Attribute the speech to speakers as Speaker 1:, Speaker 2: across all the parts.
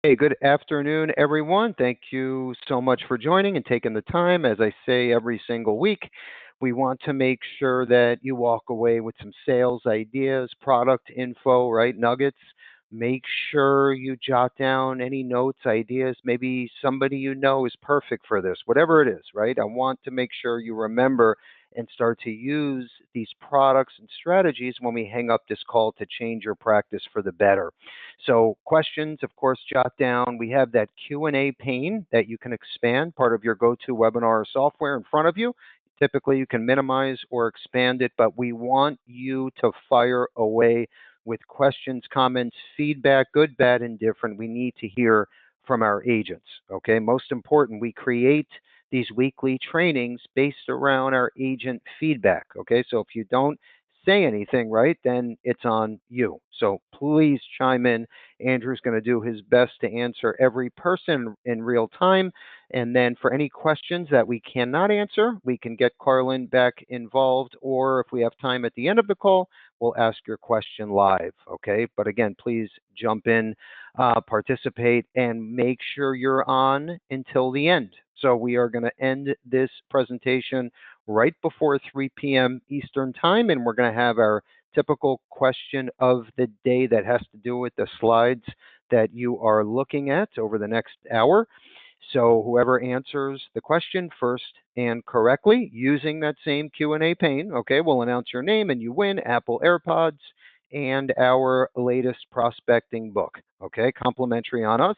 Speaker 1: Hey, good afternoon, everyone. Thank you so much for joining and taking the time. As I say every single week, we want to make sure that you walk away with some sales ideas, product info, right? Nuggets. Make sure you jot down any notes, ideas. Maybe somebody you know is perfect for this, whatever it is, right? I want to make sure you remember and start to use these products and strategies when we hang up this call to change your practice for the better. So questions, of course, jot down. We have that Q&A pane that you can expand, part of your go-to webinar software in front of you. Typically, you can minimize or expand it, but we want you to fire away with questions, comments, feedback, good, bad, and different. We need to hear from our agents. Okay. Most important, we create these weekly trainings based around our agent feedback. Okay. So if you don't say anything right, then it's on you. So please chime in. Andrew's going to do his best to answer every person in real time. And then for any questions that we cannot answer, we can get Carlin back involved. Or if we have time at the end of the call, we'll ask your question live. Okay. But again, please jump in, participate, and make sure you're on until the end. So we are going to end this presentation right before 3 p.m. Eastern Time, and we're going to have our typical question of the day that has to do with the slides that you are looking at over the next hour. So whoever answers the question first and correctly using that same Q&A pane, okay, we'll announce your name and you win Apple AirPods and our latest prospecting book, okay, complimentary on us.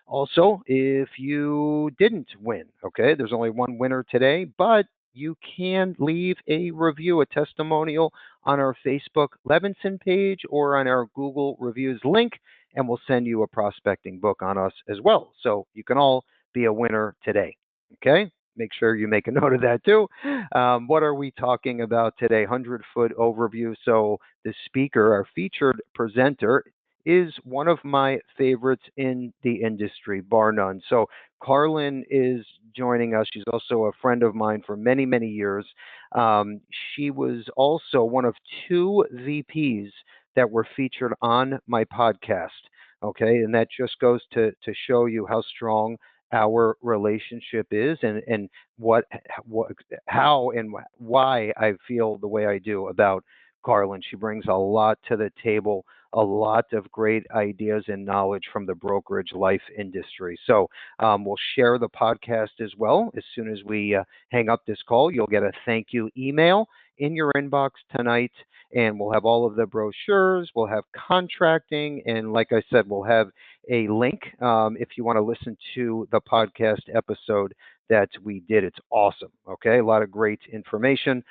Speaker 1: Also, if you didn't win, okay, there's only one winner today, but you can leave a review, a testimonial on our Facebook Levinson page or on our Google reviews link, and we'll send you a prospecting book on us as well. So you can all be a winner today. Okay? Make sure you make a note of that too. What are we talking about today? 100-foot overview. So the speaker, our featured presenter, is one of my favorites in the industry, bar none. So Carlin is joining us. She's also a friend of mine for many, many years. She was also one of two VPs that were featured on my podcast. Okay, and that just goes to show you how strong our relationship is, and what how and why I feel the way I do about Carlin. She brings a lot to the table, a lot of great ideas and knowledge from the brokerage life industry. So we'll share the podcast as well. As soon as we hang up this call, you'll get a thank you email in your inbox tonight, and we'll have all of the brochures, we'll have contracting, and like I said, we'll have a link if you want to listen to the podcast episode that we did. It's awesome. Okay, a lot of great information.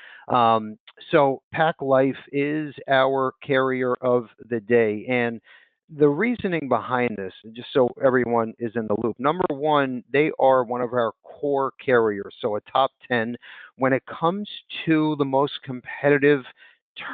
Speaker 1: So Pac Life is our carrier of the day, and the reasoning behind this, just so everyone is in the loop. Number one, they are one of our core carriers, so a top 10 when it comes to the most competitive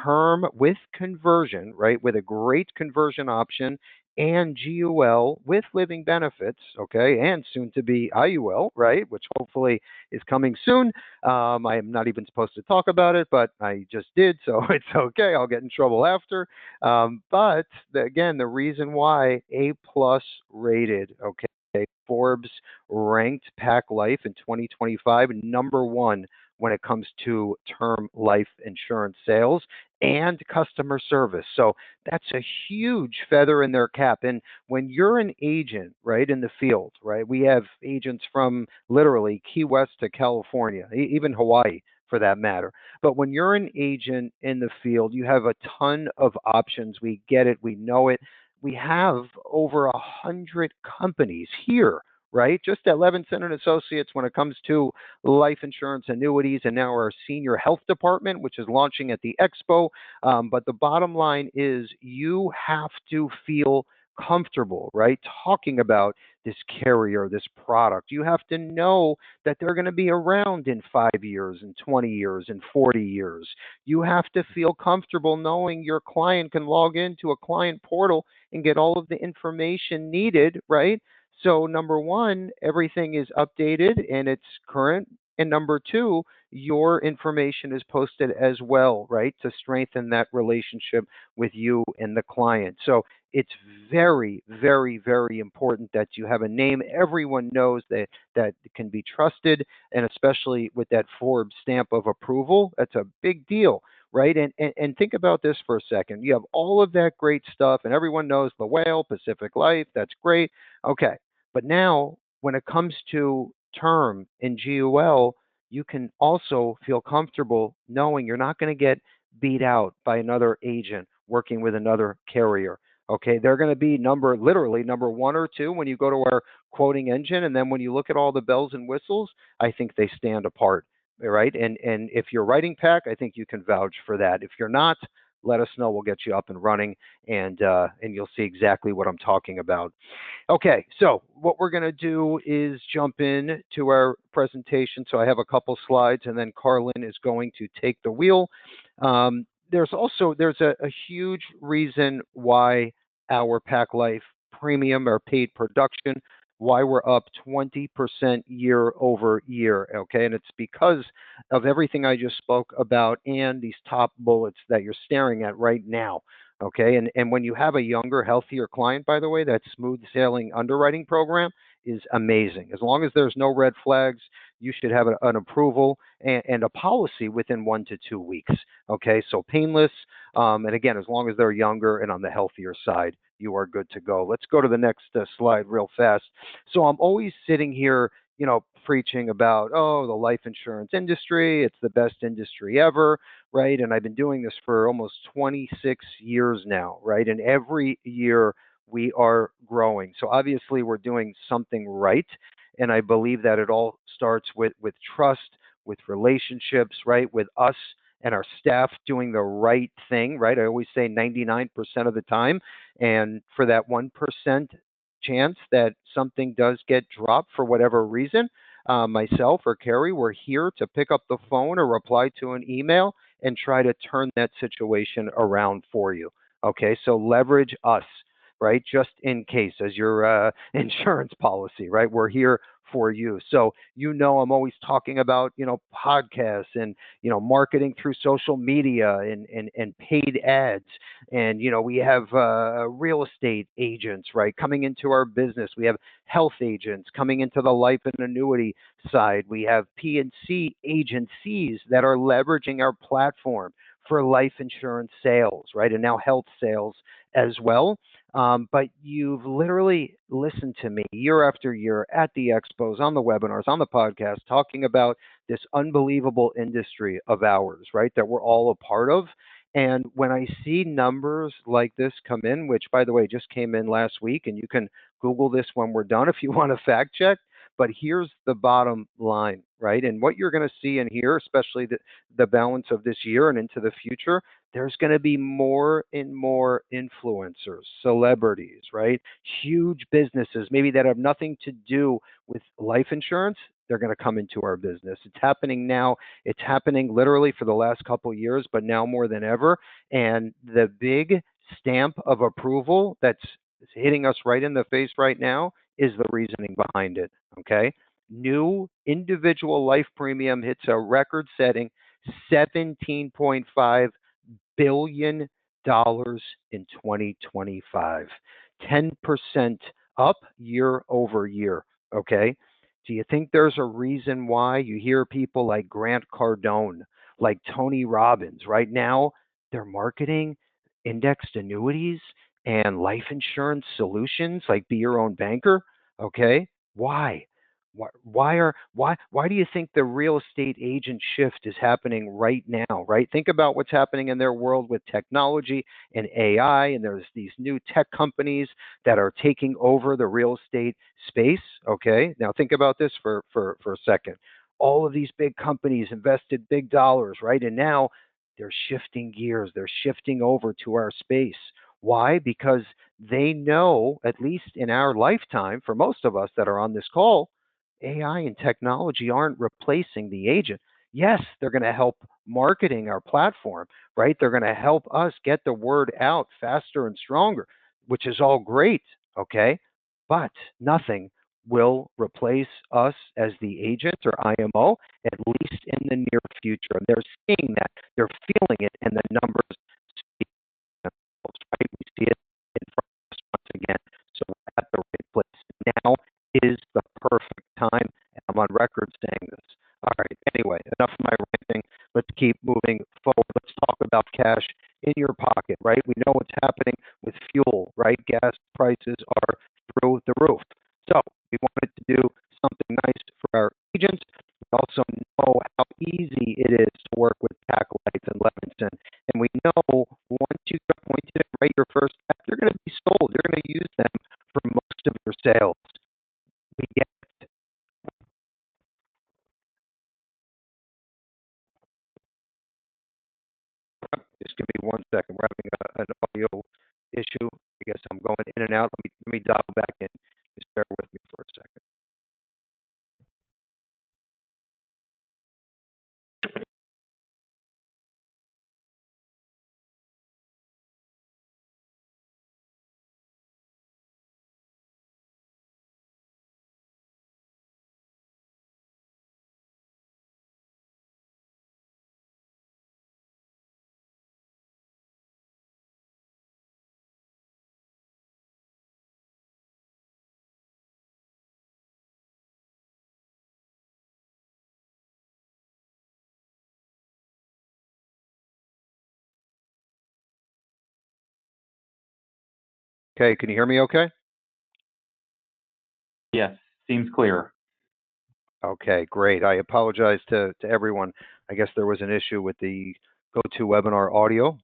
Speaker 1: term with conversion, right? With a great conversion option and GUL with living benefits, okay, and soon to be IUL, right, which hopefully is coming soon. I am not even supposed to talk about it, but I just did, so it's okay. I'll get in trouble after. Again, the reason why A plus rated, okay, Forbes ranked Pac Life in 2025 number one when it comes to term life insurance sales and customer service. So that's a huge feather in their cap. And when you're an agent, right, in the field, right, we have agents from literally Key West to California, even Hawaii for that matter. But when you're an agent in the field, you have a ton of options. We get it, we know it. We have over 100 companies here, right? Just at Levinson and Associates when it comes to life insurance annuities, and now our senior health department, which is launching at the expo. But the bottom line is you have to feel comfortable, right? Talking about this carrier, this product. You have to know that they're going to be around in 5 years, in 20 years, in 40 years. You have to feel comfortable knowing your client can log into a client portal and get all of the information needed, right? So, number one, everything is updated and it's current. And number two, your information is posted as well, right, to strengthen that relationship with you and the client. So it's very, very, very important that you have a name everyone knows that can be trusted, and especially with that Forbes stamp of approval, that's a big deal, right? And think about this for a second. You have all of that great stuff, and everyone knows the whale, Pacific Life, that's great. Okay. But now, when it comes to term in GUL, you can also feel comfortable knowing you're not going to get beat out by another agent working with another carrier. Okay, they're going to be literally number one or two when you go to our quoting engine, and then when you look at all the bells and whistles, I think they stand apart, right? And if you're writing pack, I think you can vouch for that. If you're not, let us know. We'll get you up and running, and you'll see exactly what I'm talking about. Okay, so what we're going to do is jump in to our presentation. So I have a couple slides, and then Carlin is going to take the wheel. There's a huge reason why our Pack Life premium or paid production, why we're up 20% year over year. Okay, and it's because of everything I just spoke about and these top bullets that you're staring at right now. Okay, and when you have a younger, healthier client, by the way, that smooth sailing underwriting program is amazing. As long as there's no red flags, you should have an approval and a policy within 1 to 2 weeks. Okay, so painless. And again, as long as they're younger and on the healthier side, you are good to go. Let's go to the next slide real fast. So I'm always sitting here, preaching about, oh, the life insurance industry, it's the best industry ever, right? And I've been doing this for almost 26 years now, right? And every year we are growing. So obviously we're doing something right. And I believe that it all starts with trust, with relationships, right? With us and our staff doing the right thing, right? I always say 99% of the time. And for that 1% chance that something does get dropped for whatever reason, myself or Carrie, we're here to pick up the phone or reply to an email and try to turn that situation around for you. Okay, so leverage us, right? Just in case, as your insurance policy, right? We're here for you. So, I'm always talking about, podcasts and, marketing through social media and paid ads. And, we have real estate agents, right, coming into our business. We have health agents coming into the life and annuity side. We have P&C agencies that are leveraging our platform for life insurance sales, right, and now health sales as well. But you've literally listened to me year after year at the expos, on the webinars, on the podcast, talking about this unbelievable industry of ours, right, that we're all a part of. And when I see numbers like this come in, which, by the way, just came in last week, and you can Google this when we're done if you want to fact check, but here's the bottom line, right? And what you're going to see and hear, especially the balance of this year and into the future, there's going to be more and more influencers, celebrities, right? Huge businesses, maybe that have nothing to do with life insurance. They're going to come into our business. It's happening now. It's happening literally for the last couple of years, but now more than ever. And the big stamp of approval that's hitting us right in the face right now is the reasoning behind it. Okay. New individual life premium hits a record setting $17.5 billion in 2025, 10% up year over year. Okay. Do you think there's a reason why you hear people like Grant Cardone, like Tony Robbins right now? They're marketing indexed annuities and life insurance solutions like Be Your Own Banker. Okay. Why? Why do you think the real estate agent shift is happening right now, right? Think about what's happening in their world with technology and AI, and there's these new tech companies that are taking over the real estate space. Okay, now think about this for a second. All of these big companies invested big dollars, right? And now they're shifting gears, they're shifting over to our space. Why? Because they know, at least in our lifetime, for most of us that are on this call, AI and technology aren't replacing the agent. Yes, they're going to help marketing our platform, right? They're going to help us get the word out faster and stronger, which is all great, okay? But nothing will replace us as the agent or IMO, at least in the near future. And they're seeing that, they're feeling it, and the numbers speak for themselves, right? We see it in front. again. So we're at the right place. Now is the perfect time, and I'm on record saying this. All right, anyway, enough of my ranting. Let's keep moving forward. Let's talk about cash in your pocket, right? We know what's happening with fuel, right? Gas prices are through the roof. So we wanted to do something nice for our agents. We also know how easy it is to work with Pack Life and Levinson. And we know once you get appointed and write your first check, you're going to be sold. You're going to use them for most of your sales. We get it. Just give me 1 second. We're having an audio issue. I guess I'm going in and out. Let me dial back in. Just bear with me for a second. Okay, can you hear me okay?
Speaker 2: Yes, seems clear.
Speaker 1: Okay, great. I apologize to everyone. I guess there was an issue with the GoToWebinar audio.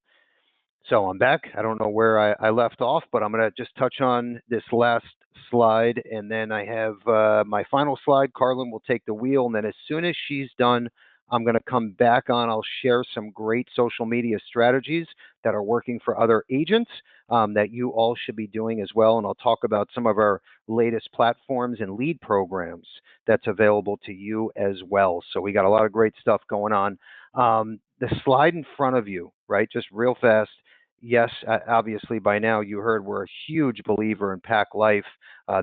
Speaker 1: So I'm back. I don't know where I left off, but I'm going to just touch on this last slide, and then I have my final slide. Carlin will take the wheel, and then as soon as she's done, I'm going to come back on. I'll share some great social media strategies that are working for other agents that you all should be doing as well, and I'll talk about some of our latest platforms and lead programs that's available to you as well. So we got a lot of great stuff going on. The slide in front of you, right, just real fast. Yes, obviously by now you heard we're a huge believer in Pack Life,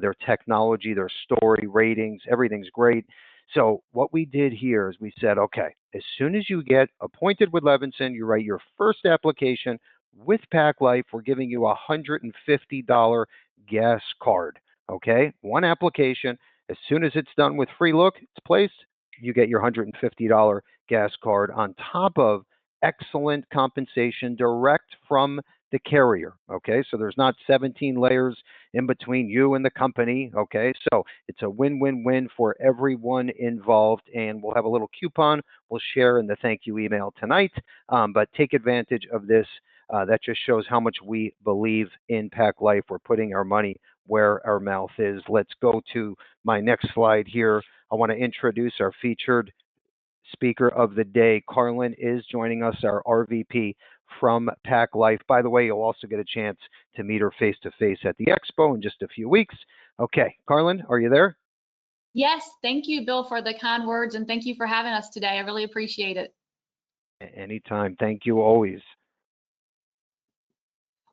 Speaker 1: their technology, their story, ratings, everything's great. So what we did here is we said, okay, as soon as you get appointed with Levinson, you write your first application with Pack Life, we're giving you a $150 gas card. Okay, one application. As soon as it's done with free look, it's placed, you get your $150 gas card on top of excellent compensation direct from the carrier. Okay, so there's not 17 layers in between you and the company. Okay, so it's a win-win-win for everyone involved, and we'll have a little coupon we'll share in the thank you email tonight. But take advantage of this. That just shows how much we believe in Pack Life. We're putting our money where our mouth is. Let's go to my next slide here. I want to introduce our featured speaker of the day. Carlin is joining us, our RVP from Pack Life. By the way, you'll also get a chance to meet her face to face at the expo in just a few weeks. Okay, Carlin, are you there?
Speaker 3: Yes, thank you, Bill, for the kind words, and thank you for having us today. I really appreciate it.
Speaker 1: Anytime. Thank you always.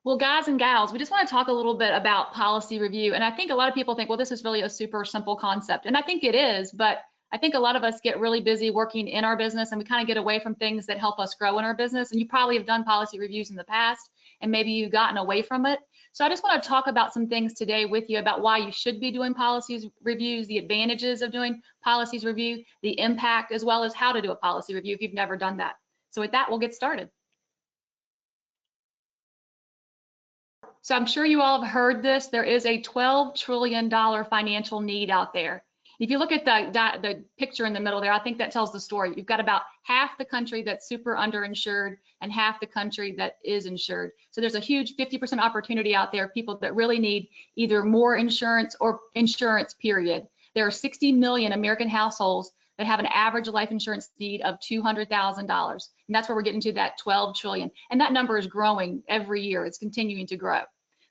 Speaker 3: Well, guys and gals, we just want to talk a little bit about policy review. And I think a lot of people think, well, this is really a super simple concept. And I think it is, but I think a lot of us get really busy working in our business and we kind of get away from things that help us grow in our business. And you probably have done policy reviews in the past and maybe you've gotten away from it. So I just want to talk about some things today with you about why you should be doing policies reviews, the advantages of doing policies review, the impact, as well as how to do a policy review if you've never done that. So with that, we'll get started. So I'm sure you all have heard this. There is a $12 trillion financial need out there. If you look at the picture in the middle there, I think that tells the story. You've got about half the country that's super underinsured and half the country that is insured. So there's a huge 50% opportunity out there, people that really need either more insurance or insurance, period. There are 60 million American households that have an average life insurance need of $200,000. And that's where we're getting to that 12 trillion. And that number is growing every year. It's continuing to grow.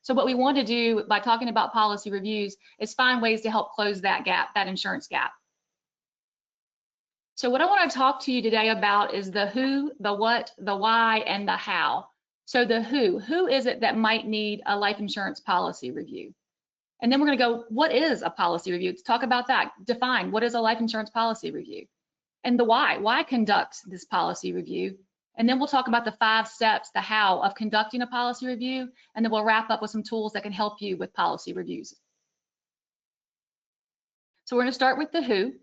Speaker 3: So what we want to do by talking about policy reviews is find ways to help close that gap, that insurance gap. So what I want to talk to you today about is the who, the what, the why, and the how. So the who is it that might need a life insurance policy review? And then we're going to go, what is a policy review? Let's talk about that. Define what is a life insurance policy review. And the why conducts this policy review. And then we'll talk about the 5 steps, the how of conducting a policy review, and then we'll wrap up with some tools that can help you with policy reviews. So we're going to start with the who.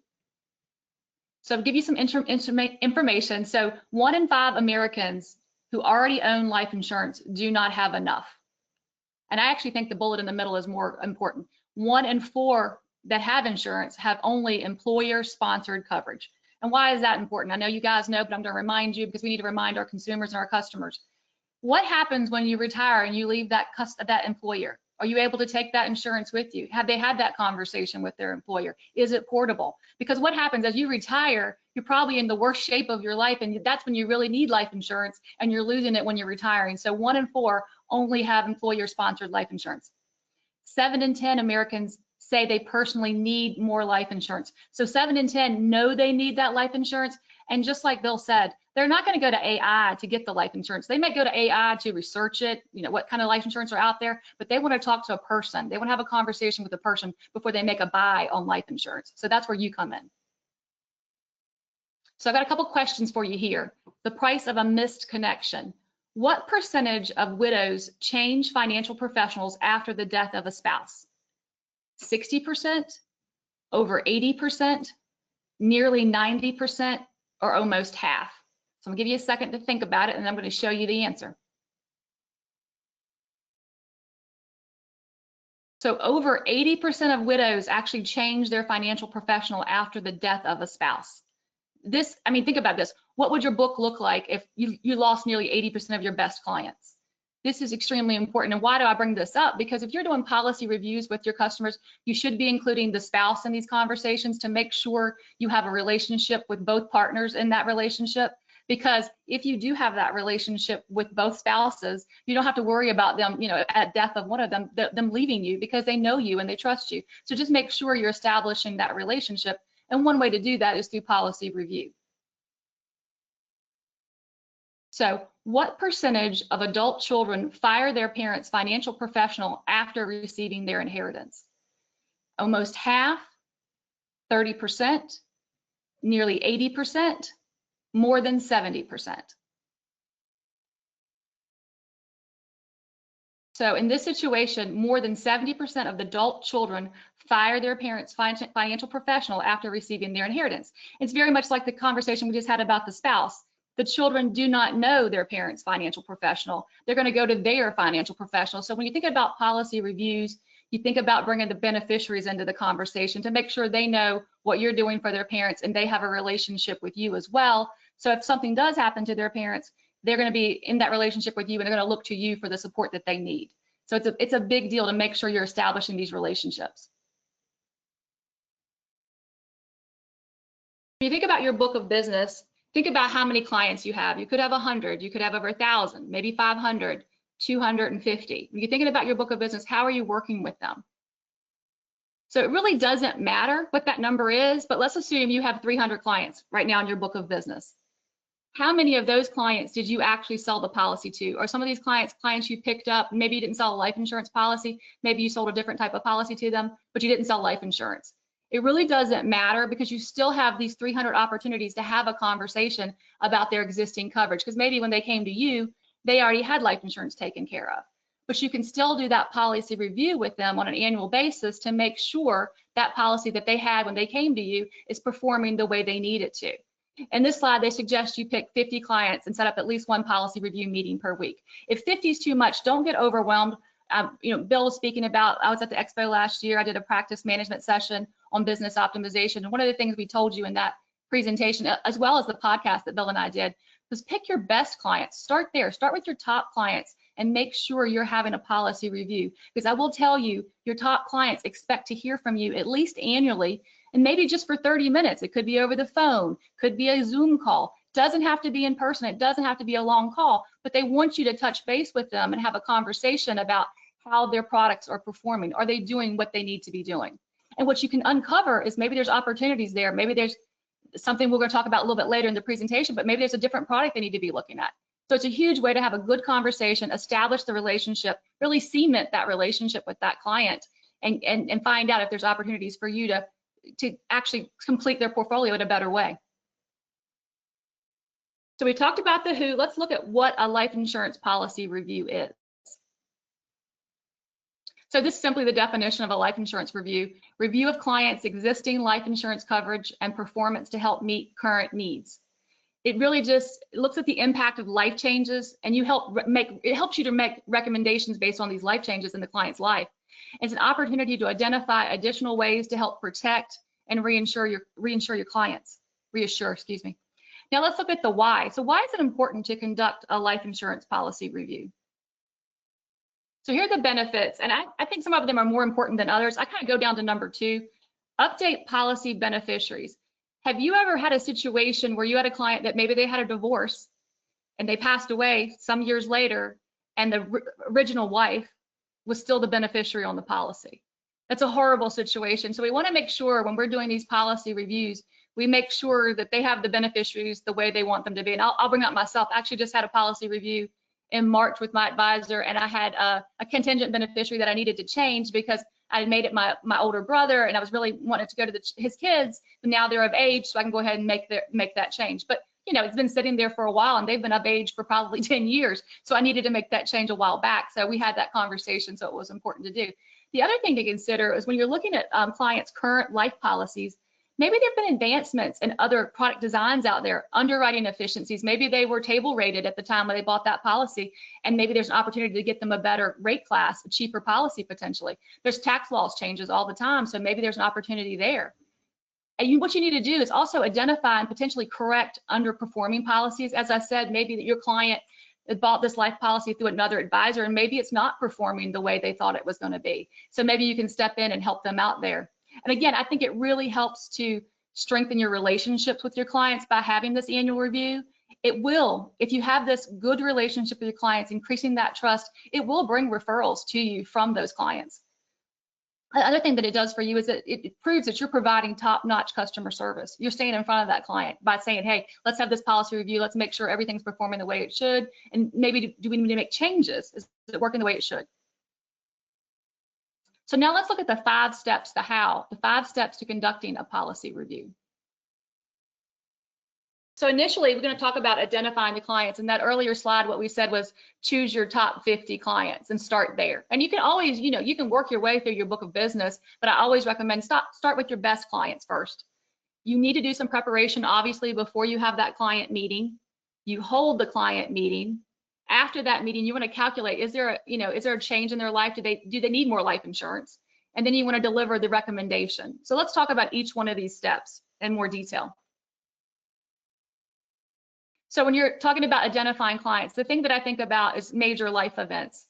Speaker 3: So I'll give you some information. So 1 in 5 Americans who already own life insurance do not have enough. And I actually think the bullet in the middle is more important. 1 in 4 that have insurance have only employer-sponsored coverage. And why is that important? I know you guys know, but I'm going to remind you because we need to remind our consumers and our customers. What happens when you retire and you leave that employer? Are you able to take that insurance with you? Have they had that conversation with their employer? Is it portable? Because what happens as you retire, you're probably in the worst shape of your life, and that's when you really need life insurance, and you're losing it when you're retiring. So 1 in 4 only have employer-sponsored life insurance. 7 in 10 Americans say they personally need more life insurance. So 7 in 10 know they need that life insurance. And just like Bill said, they're not going to go to AI to get the life insurance. They might go to AI to research it, what kind of life insurance are out there, but they want to talk to a person. They want to have a conversation with a person before they make a buy on life insurance. So that's where you come in. So I've got a couple questions for you here. The price of a missed connection. What percentage of widows change financial professionals after the death of a spouse? 60%, over 80%, nearly 90%, or almost half? So I'm gonna give you a second to think about it, and I'm going to show you the answer. So over 80% of widows actually change their financial professional after the death of a spouse. This, I mean, think about this. What would your book look like if you lost nearly 80% of your best clients? This is extremely important. And why do I bring this up? Because if you're doing policy reviews with your customers, you should be including the spouse in these conversations to make sure you have a relationship with both partners in that relationship. Because if you do have that relationship with both spouses, you don't have to worry about them, at death of one of them, them leaving you, because they know you and they trust you. So just make sure you're establishing that relationship. And one way to do that is through policy review. So what percentage of adult children fire their parents' financial professional after receiving their inheritance? Almost half, 30%, nearly 80%, more than 70%. So in this situation, more than 70% of the adult children fire their parents' financial professional after receiving their inheritance. It's very much like the conversation we just had about the spouse. The children do not know their parents' financial professional. They're going to go to their financial professional. So when you think about policy reviews, you think about bringing the beneficiaries into the conversation to make sure they know what you're doing for their parents and they have a relationship with you as well. So if something does happen to their parents, they're going to be in that relationship with you and they're going to look to you for the support that they need. So it's a big deal to make sure you're establishing these relationships. When you think about your book of business, think about how many clients you have. You could have 100, you could have over 1,000, maybe 500, 250. When you're thinking about your book of business, how are you working with them? So it really doesn't matter what that number is, but let's assume you have 300 clients right now in your book of business. How many of those clients did you actually sell the policy to? Or some of these clients you picked up, maybe you didn't sell a life insurance policy, maybe you sold a different type of policy to them, but you didn't sell life insurance. It really doesn't matter because you still have these 300 opportunities to have a conversation about their existing coverage, because maybe when they came to you, they already had life insurance taken care of. But you can still do that policy review with them on an annual basis to make sure that policy that they had when they came to you is performing the way they need it to. In this slide, they suggest you pick 50 clients and set up at least one policy review meeting per week. If 50 is too much, don't get overwhelmed. Bill was speaking about, I was at the expo last year, I did a practice management session on business optimization. And one of the things we told you in that presentation, as well as the podcast that Bill and I did, was pick your best clients. Start there, start with your top clients and make sure you're having a policy review. Because I will tell you, your top clients expect to hear from you at least annually, and maybe just for 30 minutes. It could be over the phone, could be a Zoom call. Doesn't have to be in person, it doesn't have to be a long call, but they want you to touch base with them and have a conversation about how their products are performing. Are they doing what they need to be doing? And what you can uncover is maybe there's opportunities there. Maybe there's something we're going to talk about a little bit later in the presentation, but maybe there's a different product they need to be looking at. So it's a huge way to have a good conversation, establish the relationship, really cement that relationship with that client, and find out if there's opportunities for you to actually complete their portfolio in a better way. So we talked about the who. Let's look at what a life insurance policy review is. So this is simply the definition of a life insurance review. Review of clients' existing life insurance coverage and performance to help meet current needs. It really just looks at the impact of life changes, and it helps you to make recommendations based on these life changes in the client's life. It's an opportunity to identify additional ways to help protect and reassure your clients. Excuse me. Now let's look at the why. So why is it important to conduct a life insurance policy review? So here are the benefits, and I think some of them are more important than others. I kind of go down to number 2, update policy beneficiaries. Have you ever had a situation where you had a client that maybe they had a divorce and they passed away some years later, and the original wife was still the beneficiary on the policy? That's a horrible situation. So we want to make sure when we're doing these policy reviews, we make sure that they have the beneficiaries the way they want them to be. And I'll bring up myself. I actually just had a policy review in March with my advisor, and I had a contingent beneficiary that I needed to change because I had made it my older brother, and I was really wanting to go to his kids, but now they're of age, so I can go ahead and make that change. But you know, it's been sitting there for a while, and they've been of age for probably 10 years, so I needed to make that change a while back. So we had that conversation, so it was important to do. The other thing to consider is when you're looking at clients' current life policies, maybe there have been advancements in other product designs out there, underwriting efficiencies. Maybe they were table rated at the time when they bought that policy, and maybe there's an opportunity to get them a better rate class, a cheaper policy potentially. There's tax laws changes all the time, so maybe there's an opportunity there. And what you need to do is also identify and potentially correct underperforming policies. As I said, maybe that your client bought this life policy through another advisor, and maybe it's not performing the way they thought it was going to be. So maybe you can step in and help them out there. And again, I think it really helps to strengthen your relationships with your clients by having this annual review. It will, if you have this good relationship with your clients, increasing that trust, it will bring referrals to you from those clients. The other thing that it does for you is that it proves that you're providing top-notch customer service. You're staying in front of that client by saying, hey, let's have this policy review. Let's make sure everything's performing the way it should. And maybe do we need to make changes? Is it working the way it should? So now let's look at the 5 steps, the 5 steps to conducting a policy review. So initially, we're going to talk about identifying the clients. In that earlier slide, what we said was choose your top 50 clients and start there. And you can always, you can work your way through your book of business, but I always recommend start with your best clients first. You need to do some preparation, obviously, before you have that client meeting. You hold the client meeting. After that meeting, you want to calculate, is there a change in their life? Do they need more life insurance? And then you want to deliver the recommendation. So let's talk about each one of these steps in more detail. So when you're talking about identifying clients, the thing that I think about is major life events.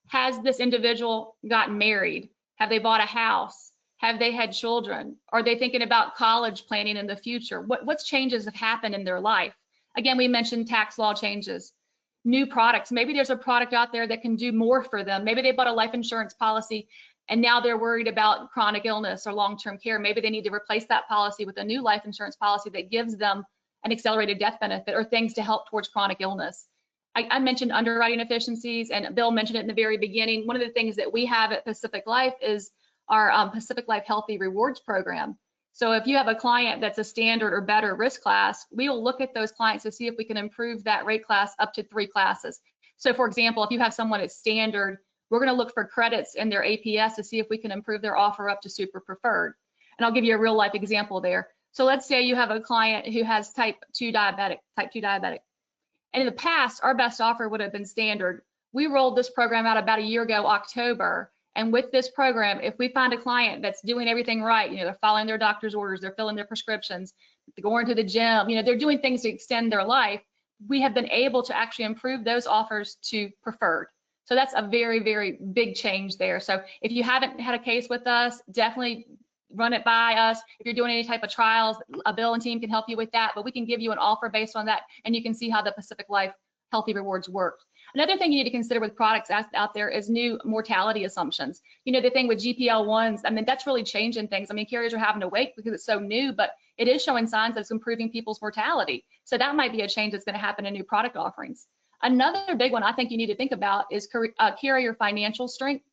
Speaker 3: Has this individual gotten married? Have they bought a house? Have they had children? Are they thinking about college planning in the future? What changes have happened in their life? Again, we mentioned tax law changes. New products. Maybe there's a product out there that can do more for them. Maybe they bought a life insurance policy and now they're worried about chronic illness or long-term care. Maybe they need to replace that policy with a new life insurance policy that gives them an accelerated death benefit or things to help towards chronic illness. I mentioned underwriting efficiencies, and Bill mentioned it in the very beginning. One of the things that we have at Pacific Life is our Pacific Life Healthy Rewards program. So if you have a client that's a standard or better risk class, we will look at those clients to see if we can improve that rate class up to 3 classes. So for example, if you have someone at standard, we're going to look for credits in their APS to see if we can improve their offer up to super preferred. And I'll give you a real life example there. So let's say you have a client who has type 2 diabetic. And in the past, our best offer would have been standard. We rolled this program out about a year ago, October. And with this program, if we find a client that's doing everything right, they're following their doctor's orders, they're filling their prescriptions, they're going to the gym, they're doing things to extend their life, we have been able to actually improve those offers to preferred. So that's a very, very big change there. So if you haven't had a case with us, definitely run it by us. If you're doing any type of trials, a Bill and team can help you with that, but we can give you an offer based on that, and you can see how the Pacific Life Healthy Rewards work. Another thing you need to consider with products out there is new mortality assumptions. The thing with GPL1s, that's really changing things. Carriers are having to wait because it's so new, but it is showing signs that it's improving people's mortality. So that might be a change that's going to happen in new product offerings. Another big one I think you need to think about is carrier financial strength.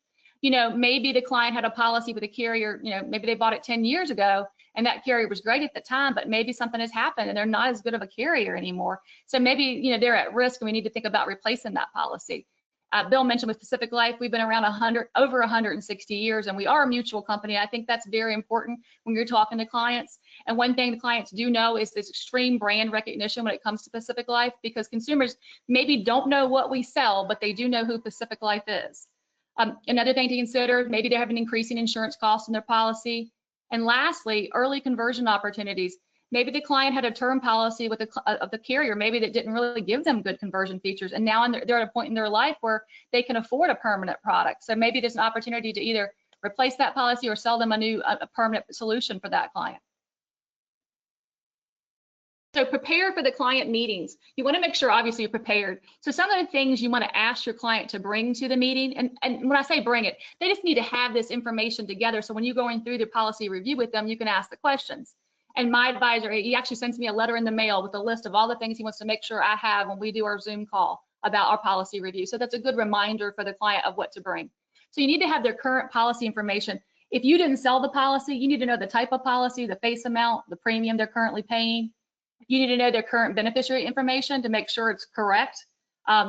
Speaker 3: Maybe the client had a policy with a carrier, maybe they bought it 10 years ago, and that carrier was great at the time, but maybe something has happened and they're not as good of a carrier anymore. So maybe, you know, they're at risk and we need to think about replacing that policy. Bill mentioned with Pacific Life, we've been around over 160 years, and we are a mutual company. I think that's very important when you're talking to clients. And one thing the clients do know is this extreme brand recognition when it comes to Pacific Life, because consumers maybe don't know what we sell, but they do know who Pacific Life is. Another thing to consider, maybe they have an increasing insurance cost in their policy. And lastly, early conversion opportunities. Maybe the client had a term policy with the carrier, maybe that didn't really give them good conversion features, and now they're at a point in their life where they can afford a permanent product. So maybe there's an opportunity to either replace that policy or sell them a permanent solution for that client. So prepare for the client meetings. You want to make sure, obviously, you're prepared. So some of the things you want to ask your client to bring to the meeting, and when I say bring it, they just need to have this information together. So when you're going through the policy review with them, you can ask the questions. And my advisor, he actually sends me a letter in the mail with a list of all the things he wants to make sure I have when we do our Zoom call about our policy review. So that's a good reminder for the client of what to bring. So you need to have their current policy information. If you didn't sell the policy, you need to know the type of policy, the face amount, the premium they're currently paying. You need to know their current beneficiary information to make sure it's correct.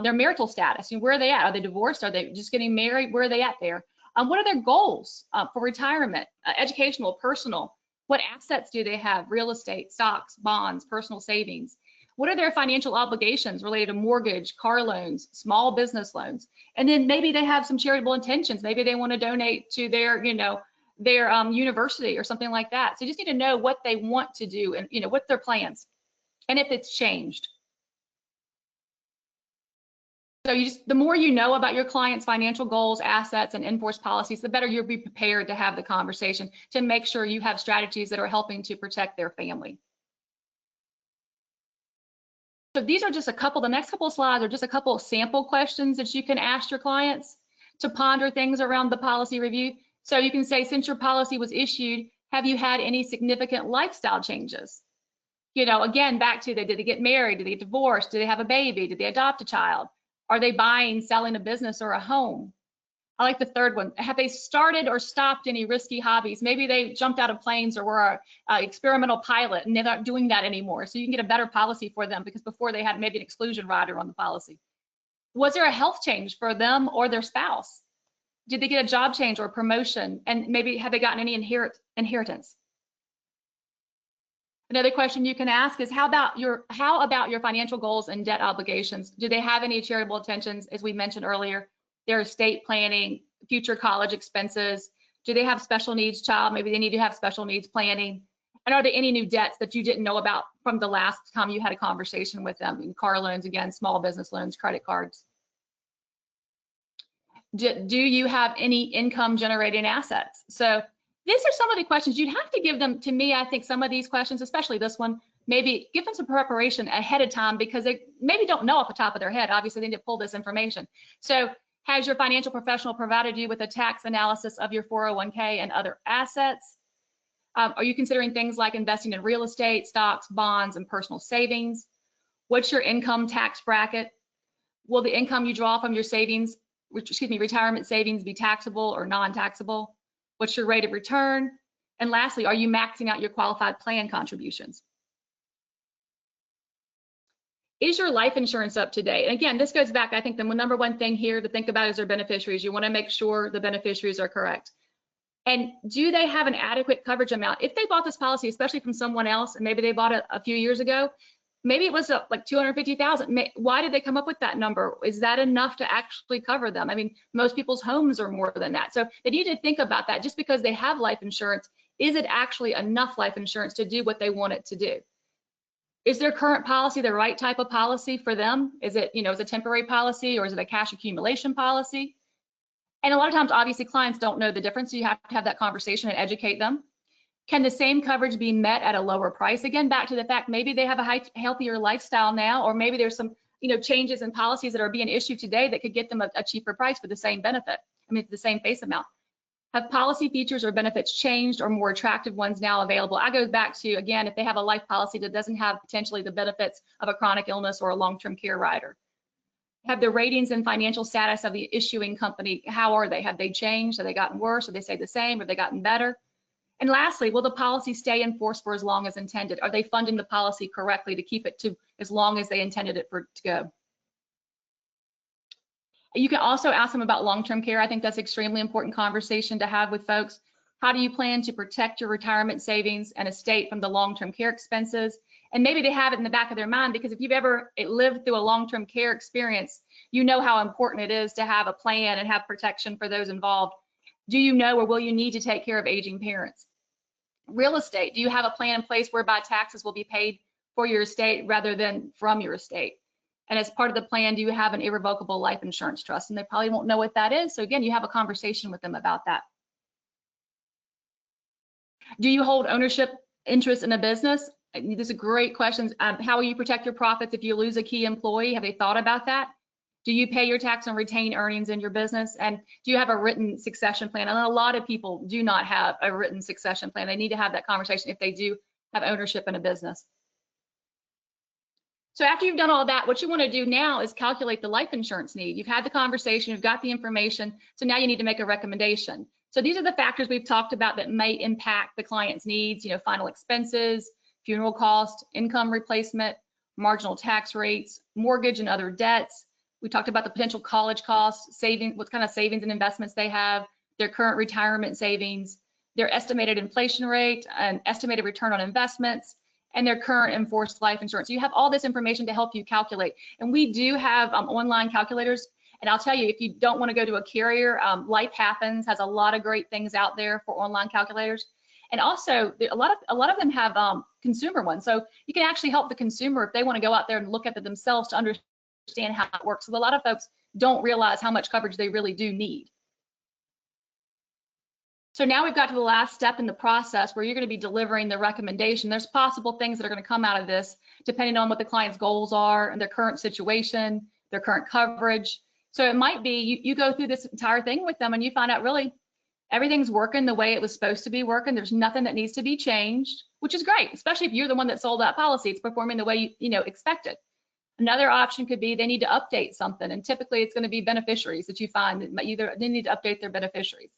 Speaker 3: Their marital status, where are they at? Are they divorced? Are they just getting married? Where are they at there? What are their goals for retirement, educational, personal? What assets do they have? Real estate, stocks, bonds, personal savings. What are their financial obligations related to mortgage, car loans, small business loans? And then maybe they have some charitable intentions. Maybe they want to donate to their, their university or something like that. So you just need to know what they want to do and, what their plans and if it's changed. So the more you know about your client's financial goals, assets, and in-force policies, the better you'll be prepared to have the conversation to make sure you have strategies that are helping to protect their family. So these are just the next couple of slides are just a couple of sample questions that you can ask your clients to ponder things around the policy review. So you can say, since your policy was issued, have you had any significant lifestyle changes? Again, back to did they get married? Did they get divorced? Did they have a baby? Did they adopt a child? Are they buying, selling a business or a home? I like the third one. Have they started or stopped any risky hobbies? Maybe they jumped out of planes or were an experimental pilot and they're not doing that anymore. So you can get a better policy for them because before they had maybe an exclusion rider on the policy. Was there a health change for them or their spouse? Did they get a job change or promotion? And maybe have they gotten any inheritance? Another question you can ask is, how about your financial goals and debt obligations? Do they have any charitable intentions, as we mentioned earlier? Their estate planning, future college expenses. Do they have special needs child? Maybe they need to have special needs planning. And are there any new debts that you didn't know about from the last time you had a conversation with them? In car loans, again, small business loans, credit cards. Do you have any income generating assets? So these are some of the questions you'd have to give them. To me, I think some of these questions, especially this one, maybe give them some preparation ahead of time because they maybe don't know off the top of their head. Obviously, they need to pull this information. So has your financial professional provided you with a tax analysis of your 401k and other assets? Are you considering things like investing in real estate, stocks, bonds, and personal savings? What's your income tax bracket? Will the income you draw from your retirement savings be taxable or non-taxable? What's your rate of return? And lastly, are you maxing out your qualified plan contributions? Is your life insurance up to date? And again, this goes back, I think the number one thing here to think about is their beneficiaries. You want to make sure the beneficiaries are correct. And do they have an adequate coverage amount? If they bought this policy, especially from someone else, and maybe they bought it a few years ago, maybe it was like $250,000. Why did they come up with that number? Is that enough to actually cover them? I mean, most people's homes are more than that. So they need to think about that. Just because they have life insurance, is it actually enough life insurance to do what they want it to do? Is their current policy the right type of policy for them? Is it, is it a temporary policy or is it a cash accumulation policy? And a lot of times, obviously, clients don't know the difference. So you have to have that conversation and educate them. Can the same coverage be met at a lower price? Again, back to the fact maybe they have a healthier lifestyle now, or maybe there's some changes in policies that are being issued today that could get them a cheaper price for the same benefit. The same face amount. Have policy features or benefits changed or more attractive ones now available? I go back to, again, if they have a life policy that doesn't have potentially the benefits of a chronic illness or a long-term care rider. Have the ratings and financial status of the issuing company, how are they? Have they changed? Have they gotten worse? Have they stayed the same? Have they gotten better? And lastly, will the policy stay in force for as long as intended? Are they funding the policy correctly to keep it to as long as they intended it to go? You can also ask them about long-term care. I think that's an extremely important conversation to have with folks. How do you plan to protect your retirement savings and estate from the long-term care expenses? And maybe they have it in the back of their mind, because if you've ever lived through a long-term care experience, you know how important it is to have a plan and have protection for those involved. Do you know, or will you need to take care of aging parents? Real estate, do you have a plan in place whereby taxes will be paid for your estate rather than from your estate? And as part of the plan, do you have an irrevocable life insurance trust? And they probably won't know what that is. So again, you have a conversation with them about that. Do you hold ownership interest in a business? These are great questions. How will you protect your profits if you lose a key employee? Have they thought about that? Do you pay your tax on retained earnings in your business? And do you have a written succession plan? And a lot of people do not have a written succession plan. They need to have that conversation if they do have ownership in a business. So after you've done all that, what you want to do now is calculate the life insurance need. You've had the conversation, you've got the information, so now you need to make a recommendation. So these are the factors we've talked about that may impact the client's needs, final expenses, funeral cost, income replacement, marginal tax rates, mortgage and other debts. We talked about the potential college costs, saving, what kind of savings and investments they have, their current retirement savings, their estimated inflation rate, and estimated return on investments, and their current enforced life insurance. So you have all this information to help you calculate. And we do have online calculators. And I'll tell you, if you don't want to go to a carrier, Life Happens has a lot of great things out there for online calculators. And also, a lot of them have consumer ones. So you can actually help the consumer if they want to go out there and look at it themselves to understand how it works. So a lot of folks don't realize how much coverage they really do need. So now we've got to the last step in the process where you're going to be delivering the recommendation. There's possible things that are going to come out of this depending on what the client's goals are and their current situation, their current coverage. So it might be you go through this entire thing with them and you find out really everything's working the way it was supposed to be working. There's nothing that needs to be changed, which is great, especially if you're the one that sold that policy. It's performing the way you expected. Another option could be they need to update something, and typically it's going to be beneficiaries that you find that either they need to update their beneficiaries.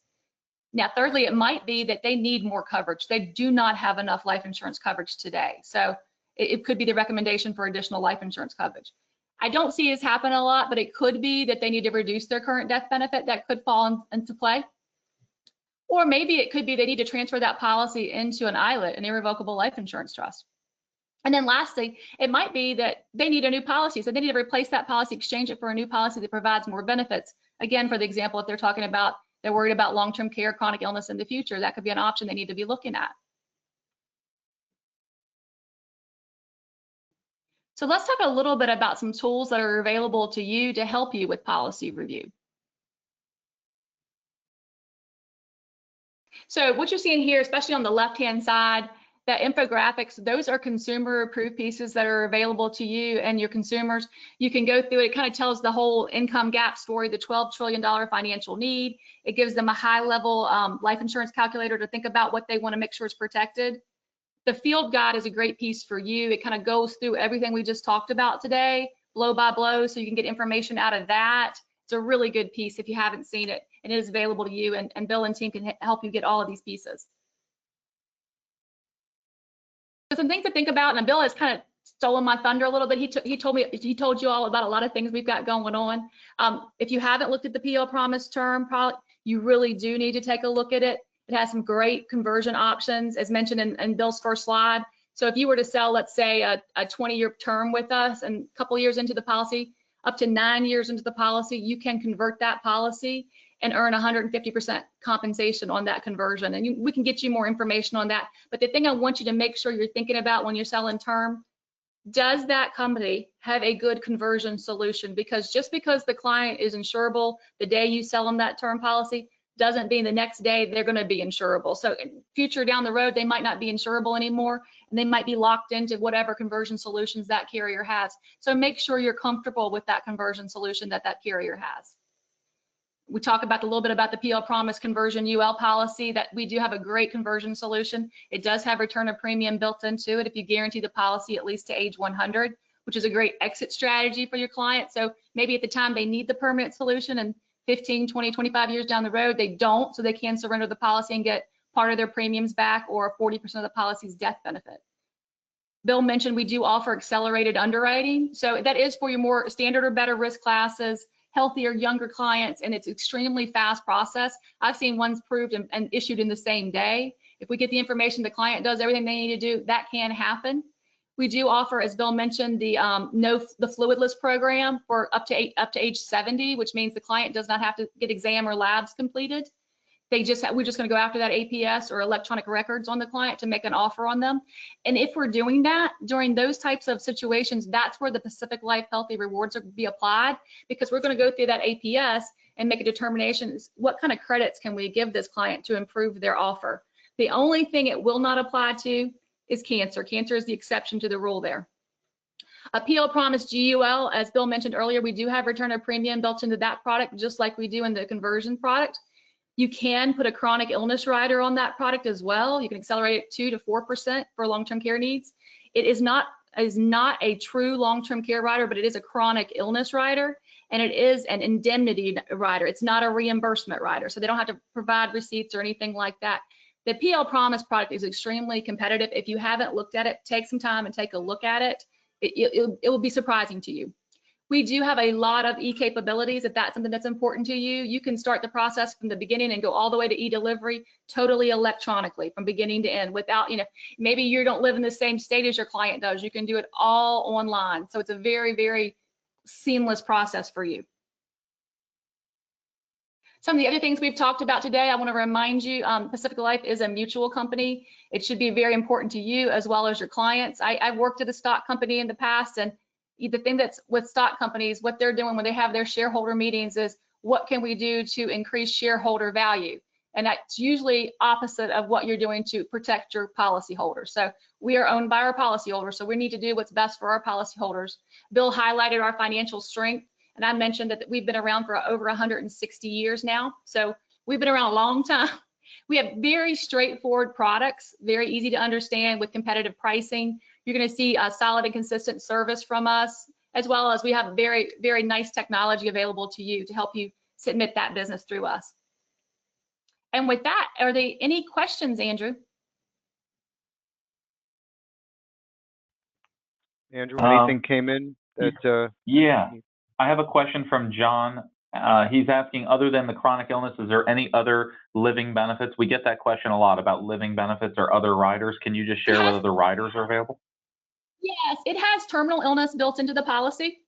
Speaker 3: Now, thirdly, it might be that they need more coverage. They do not have enough life insurance coverage today. So it could be the recommendation for additional life insurance coverage. I don't see this happen a lot, but it could be that they need to reduce their current death benefit. That could fall into play. Or maybe it could be they need to transfer that policy into an ILIT, an irrevocable life insurance trust. And then lastly, it might be that they need a new policy. So they need to replace that policy, exchange it for a new policy that provides more benefits. Again, for the example, if they're talking about they're worried about long-term care, chronic illness in the future, that could be an option they need to be looking at. So let's talk a little bit about some tools that are available to you to help you with policy review. So what you're seeing here, especially on the left-hand side, that infographics, those are consumer approved pieces that are available to you and your consumers. You can go through it. It kind of tells the whole income gap story, the $12 trillion financial need. It gives them a high level life insurance calculator to think about what they want to make sure is protected. The field guide is a great piece for you. It kind of goes through everything we just talked about today, blow by blow, so you can get information out of that. It's a really good piece if you haven't seen it, and it is available to you, and Bill and team can help you get all of these pieces. So some things to think about, and Bill has kind of stolen my thunder a little bit. He told you all about a lot of things we've got going on. If you haven't looked at the PL Promise term, you really do need to take a look at it. It has some great conversion options, as mentioned in Bill's first slide. So if you were to sell, let's say, a 20-year term with us, and a couple years into the policy, up to 9 years into the policy, you can convert that policy and earn 150% compensation on that conversion. And we can get you more information on that. But the thing I want you to make sure you're thinking about when you're selling term, does that company have a good conversion solution? Because just because the client is insurable the day you sell them that term policy doesn't mean the next day they're going to be insurable. So in future down the road, they might not be insurable anymore, and they might be locked into whatever conversion solutions that carrier has. So make sure you're comfortable with that conversion solution that carrier has. We talk about a little bit about the PL Promise conversion UL policy, that we do have a great conversion solution. It does have return of premium built into it if you guarantee the policy at least to age 100, which is a great exit strategy for your client. So maybe at the time they need the permanent solution, and 15, 20, 25 years down the road, they don't, so they can surrender the policy and get part of their premiums back or 40% of the policy's death benefit. Bill mentioned we do offer accelerated underwriting. So that is for your more standard or better risk classes, healthier, younger clients, and it's extremely fast process. I've seen ones approved and issued in the same day. If we get the information, the client does everything they need to do, that can happen. We do offer, as Bill mentioned, the fluidless program for up to age 70, which means the client does not have to get exam or labs completed. We're just going to go after that APS or electronic records on the client to make an offer on them. And if we're doing that during those types of situations, that's where the Pacific Life Healthy Rewards are be applied, because we're going to go through that APS and make a determination what kind of credits can we give this client to improve their offer. The only thing it will not apply to is cancer. Cancer is the exception to the rule there. A PL Promise GUL, as Bill mentioned earlier, we do have return of premium built into that product, just like we do in the conversion product. You can put a chronic illness rider on that product as well. You can accelerate it 2 to 4% for long-term care needs. It is not a true long-term care rider, but it is a chronic illness rider, and it is an indemnity rider. It's not a reimbursement rider, so they don't have to provide receipts or anything like that. The PL Promise product is extremely competitive. If you haven't looked at it, take some time and take a look at it. It will be surprising to you. We do have a lot of e-capabilities. If that's something that's important to you, you can start the process from the beginning and go all the way to e-delivery totally electronically from beginning to end without, maybe you don't live in the same state as your client does. You can do it all online. So it's a very, very seamless process for you. Some of the other things we've talked about today, I want to remind you, Pacific Life is a mutual company. It should be very important to you as well as your clients. I've worked at a stock company in the past, and the thing that's with stock companies, what they're doing when they have their shareholder meetings is what can we do to increase shareholder value? And that's usually opposite of what you're doing to protect your policyholders. So we are owned by our policyholders, so we need to do what's best for our policyholders. Bill highlighted our financial strength, and I mentioned that we've been around for over 160 years now. So we've been around a long time. We have very straightforward products, very easy to understand with competitive pricing. You're going to see a solid and consistent service from us, as well as we have very, very nice technology available to you to help you submit that business through us. And with that, are there any questions, Andrew?
Speaker 1: Andrew, anything came in that?
Speaker 2: Yeah, I have a question from John. He's asking, other than the chronic illness, is there any other living benefits? We get that question a lot about living benefits or other riders. Can you just share whether the riders are available?
Speaker 3: Yes, it has terminal illness built into the policy.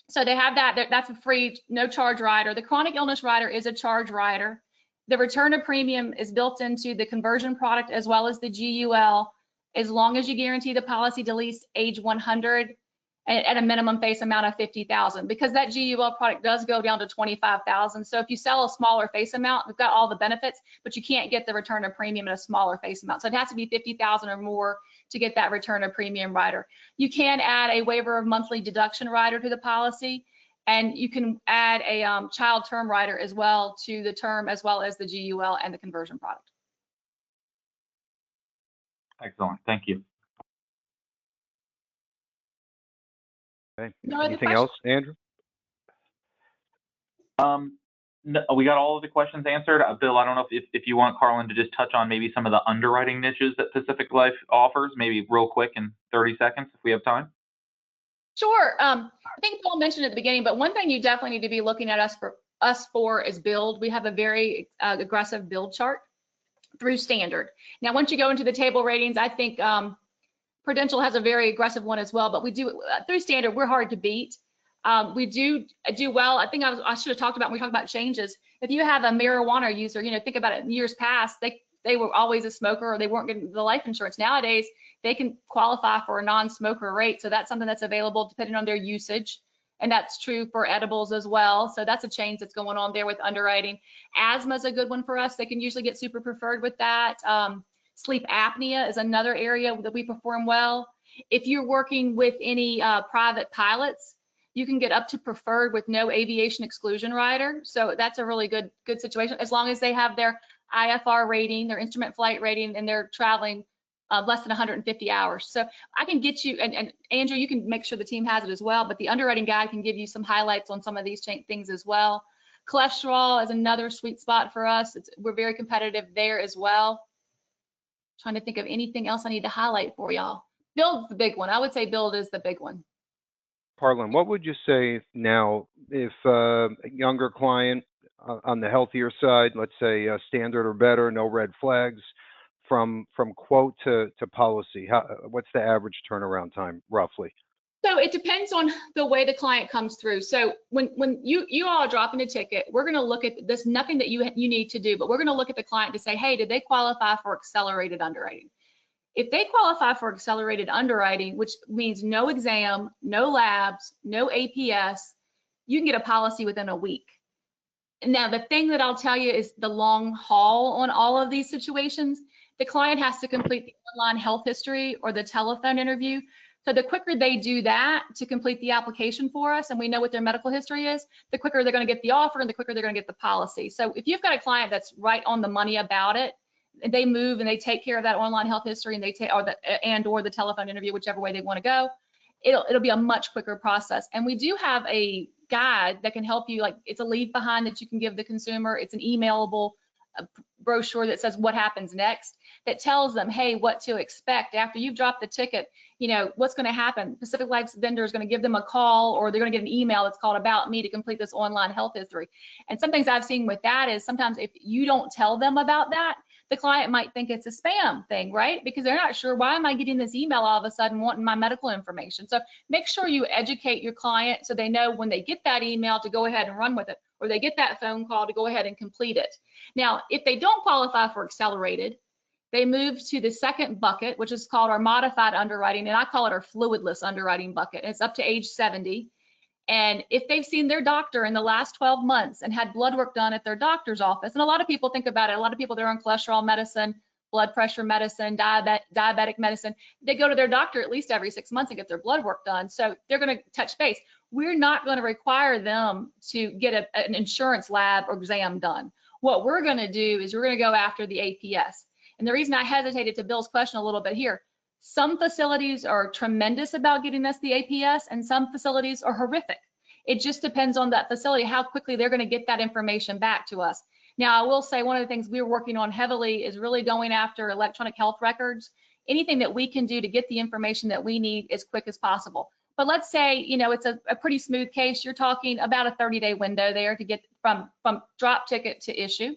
Speaker 3: So they have that. That's a free, no charge rider. The chronic illness rider is a charge rider. The return of premium is built into the conversion product as well as the GUL, as long as you guarantee the policy to at least age 100 at a minimum face amount of 50,000, because that GUL product does go down to 25,000. So if you sell a smaller face amount, we've got all the benefits, but you can't get the return of premium at a smaller face amount. So it has to be 50,000 or more to get that return of premium rider. You can add a waiver of monthly deduction rider to the policy, and you can add a child term rider as well to the term, as well as the GUL and the conversion product.
Speaker 2: Excellent, thank you.
Speaker 1: Okay. Anything else, Andrew?
Speaker 2: No, we got all of the questions answered. Bill, I don't know if you want Carlin to just touch on maybe some of the underwriting niches that Pacific Life offers, maybe real quick in 30 seconds if we have time.
Speaker 3: Sure. I think Bill mentioned at the beginning, but one thing you definitely need to be looking at us for is build. We have a very aggressive build chart through standard. Now, once you go into the table ratings, I think Prudential has a very aggressive one as well, but we do through standard, we're hard to beat. We do well. I think I should have talked about when we talked about changes. If you have a marijuana user, think about it, in years past, they were always a smoker or they weren't getting the life insurance. Nowadays, they can qualify for a non-smoker rate. So that's something that's available depending on their usage. And that's true for edibles as well. So that's a change that's going on there with underwriting. Asthma is a good one for us. They can usually get super preferred with that. Sleep apnea is another area that we perform well. If you're working with any private pilots, you can get up to preferred with no aviation exclusion rider. So that's a really good situation, as long as they have their IFR rating, their instrument flight rating, and they're traveling less than 150 hours. So I can get you, and Andrew, you can make sure the team has it as well, but the underwriting guide can give you some highlights on some of these things as well. Cholesterol is another sweet spot for us. We're very competitive there as well. Trying to think of anything else I need to highlight for y'all. Build's the big one. I would say build is the big one.
Speaker 1: Carlin, what would you say now if a younger client on the healthier side, let's say standard or better, no red flags, from quote to policy, what's the average turnaround time roughly?
Speaker 3: So it depends on the way the client comes through. So when you all are dropping a ticket, we're going to look at this, nothing that you need to do, but we're going to look at the client to say, hey, did they qualify for accelerated underwriting? If they qualify for accelerated underwriting, which means no exam, no labs, no APS, you can get a policy within a week. Now, the thing that I'll tell you is the long haul on all of these situations. The client has to complete the online health history or the telephone interview. So the quicker they do that to complete the application for us, and we know what their medical history is, the quicker they're going to get the offer and the quicker they're going to get the policy. So if you've got a client that's right on the money about it, and they move and they take care of that online health history and they take or the telephone interview, whichever way they want to go, it'll be a much quicker process. And we do have a guide that can help you, like it's a leave behind that you can give the consumer. It's an emailable brochure that says what happens next, that tells them, hey, what to expect after you've dropped the ticket. You know, what's going to happen. Pacific Life's vendor is going to give them a call, or they're going to get an email that's called About Me to complete this online health history. And some things I've seen with that is sometimes if you don't tell them about that, the client might think it's a spam thing, right? Because they're not sure, why am I getting this email all of a sudden wanting my medical information? So make sure you educate your client so they know when they get that email to go ahead and run with it, or they get that phone call to go ahead and complete it. Now, if they don't qualify for accelerated, they move to the second bucket, which is called our modified underwriting, and I call it our fluidless underwriting bucket. It's up to age 70. And if they've seen their doctor in the last 12 months and had blood work done at their doctor's office, and a lot of people think about it, a lot of people, they're on cholesterol medicine, blood pressure medicine, diabetic medicine, they go to their doctor at least every 6 months and get their blood work done. So they're going to touch base. We're not going to require them to get an insurance lab or exam done. What we're going to do is we're going to go after the APS. And the reason I hesitated to Bill's question a little bit here, some facilities are tremendous about getting us the APS, and some facilities are horrific. It just depends on that facility, how quickly they're going to get that information back to us. Now, I will say one of the things we're working on heavily is really going after electronic health records, anything that we can do to get the information that we need as quick as possible. But let's say, you know, it's a pretty smooth case. You're talking about a 30-day window there to get from drop ticket to issue.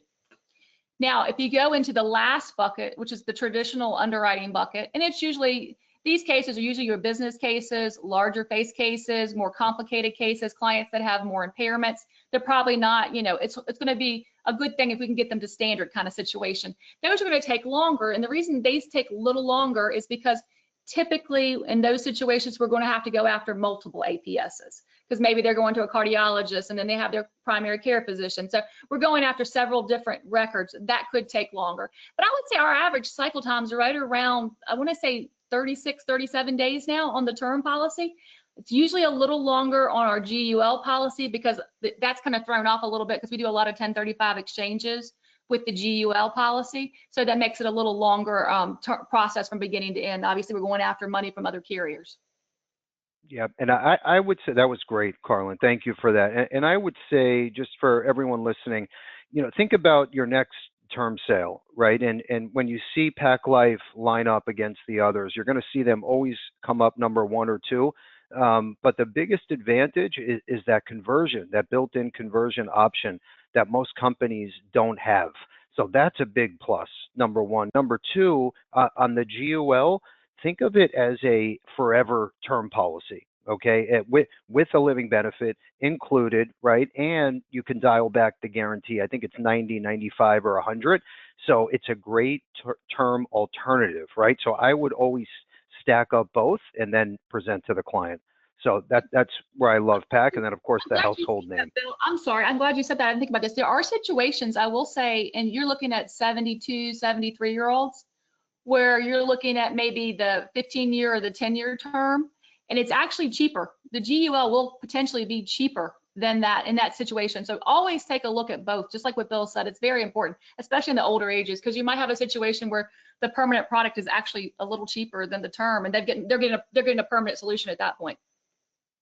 Speaker 3: Now, if you go into the last bucket, which is the traditional underwriting bucket, and it's usually, these cases are usually your business cases, larger face cases, more complicated cases, clients that have more impairments. They're probably not, you know, it's going to be a good thing if we can get them to standard kind of situation. Those are going to take longer. And the reason these take a little longer is because typically in those situations, we're going to have to go after multiple APSs, because maybe they're going to a cardiologist and then they have their primary care physician. So we're going after several different records. That could take longer. But I would say our average cycle times are right around, I want to say 36, 37 days now on the term policy. It's usually a little longer on our GUL policy because that's kind of thrown off a little bit because we do a lot of 1035 exchanges with the GUL policy. So that makes it a little longer process from beginning to end. Obviously, we're going after money from other carriers.
Speaker 1: Yeah, and I would say that was great, Carlin. Thank you for that. And I would say, just for everyone listening, you know, think about your next term sale, right? And when you see Pac Life line up against the others, you're going to see them always come up number 1 or 2. But the biggest advantage is that conversion, that built-in conversion option that most companies don't have. So that's a big plus, number 1. Number 2, on the GUL, think of it as a forever term policy, okay? With a living benefit included, right? And you can dial back the guarantee. I think it's 90, 95, or 100. So it's a great term alternative, right? So I would always stack up both and then present to the client. So that's where I love PAC, and then of course the household name.
Speaker 3: Bill, I'm sorry, I'm glad you said that. I didn't think about this. There are situations, I will say, and you're looking at 72, 73-year-olds, where you're looking at maybe the 15-year or the 10-year term, and it's actually cheaper. The GUL will potentially be cheaper than that in that situation. So always take a look at both. Just like what Bill said, it's very important, especially in the older ages, because you might have a situation where the permanent product is actually a little cheaper than the term, and they're getting a permanent solution at that point.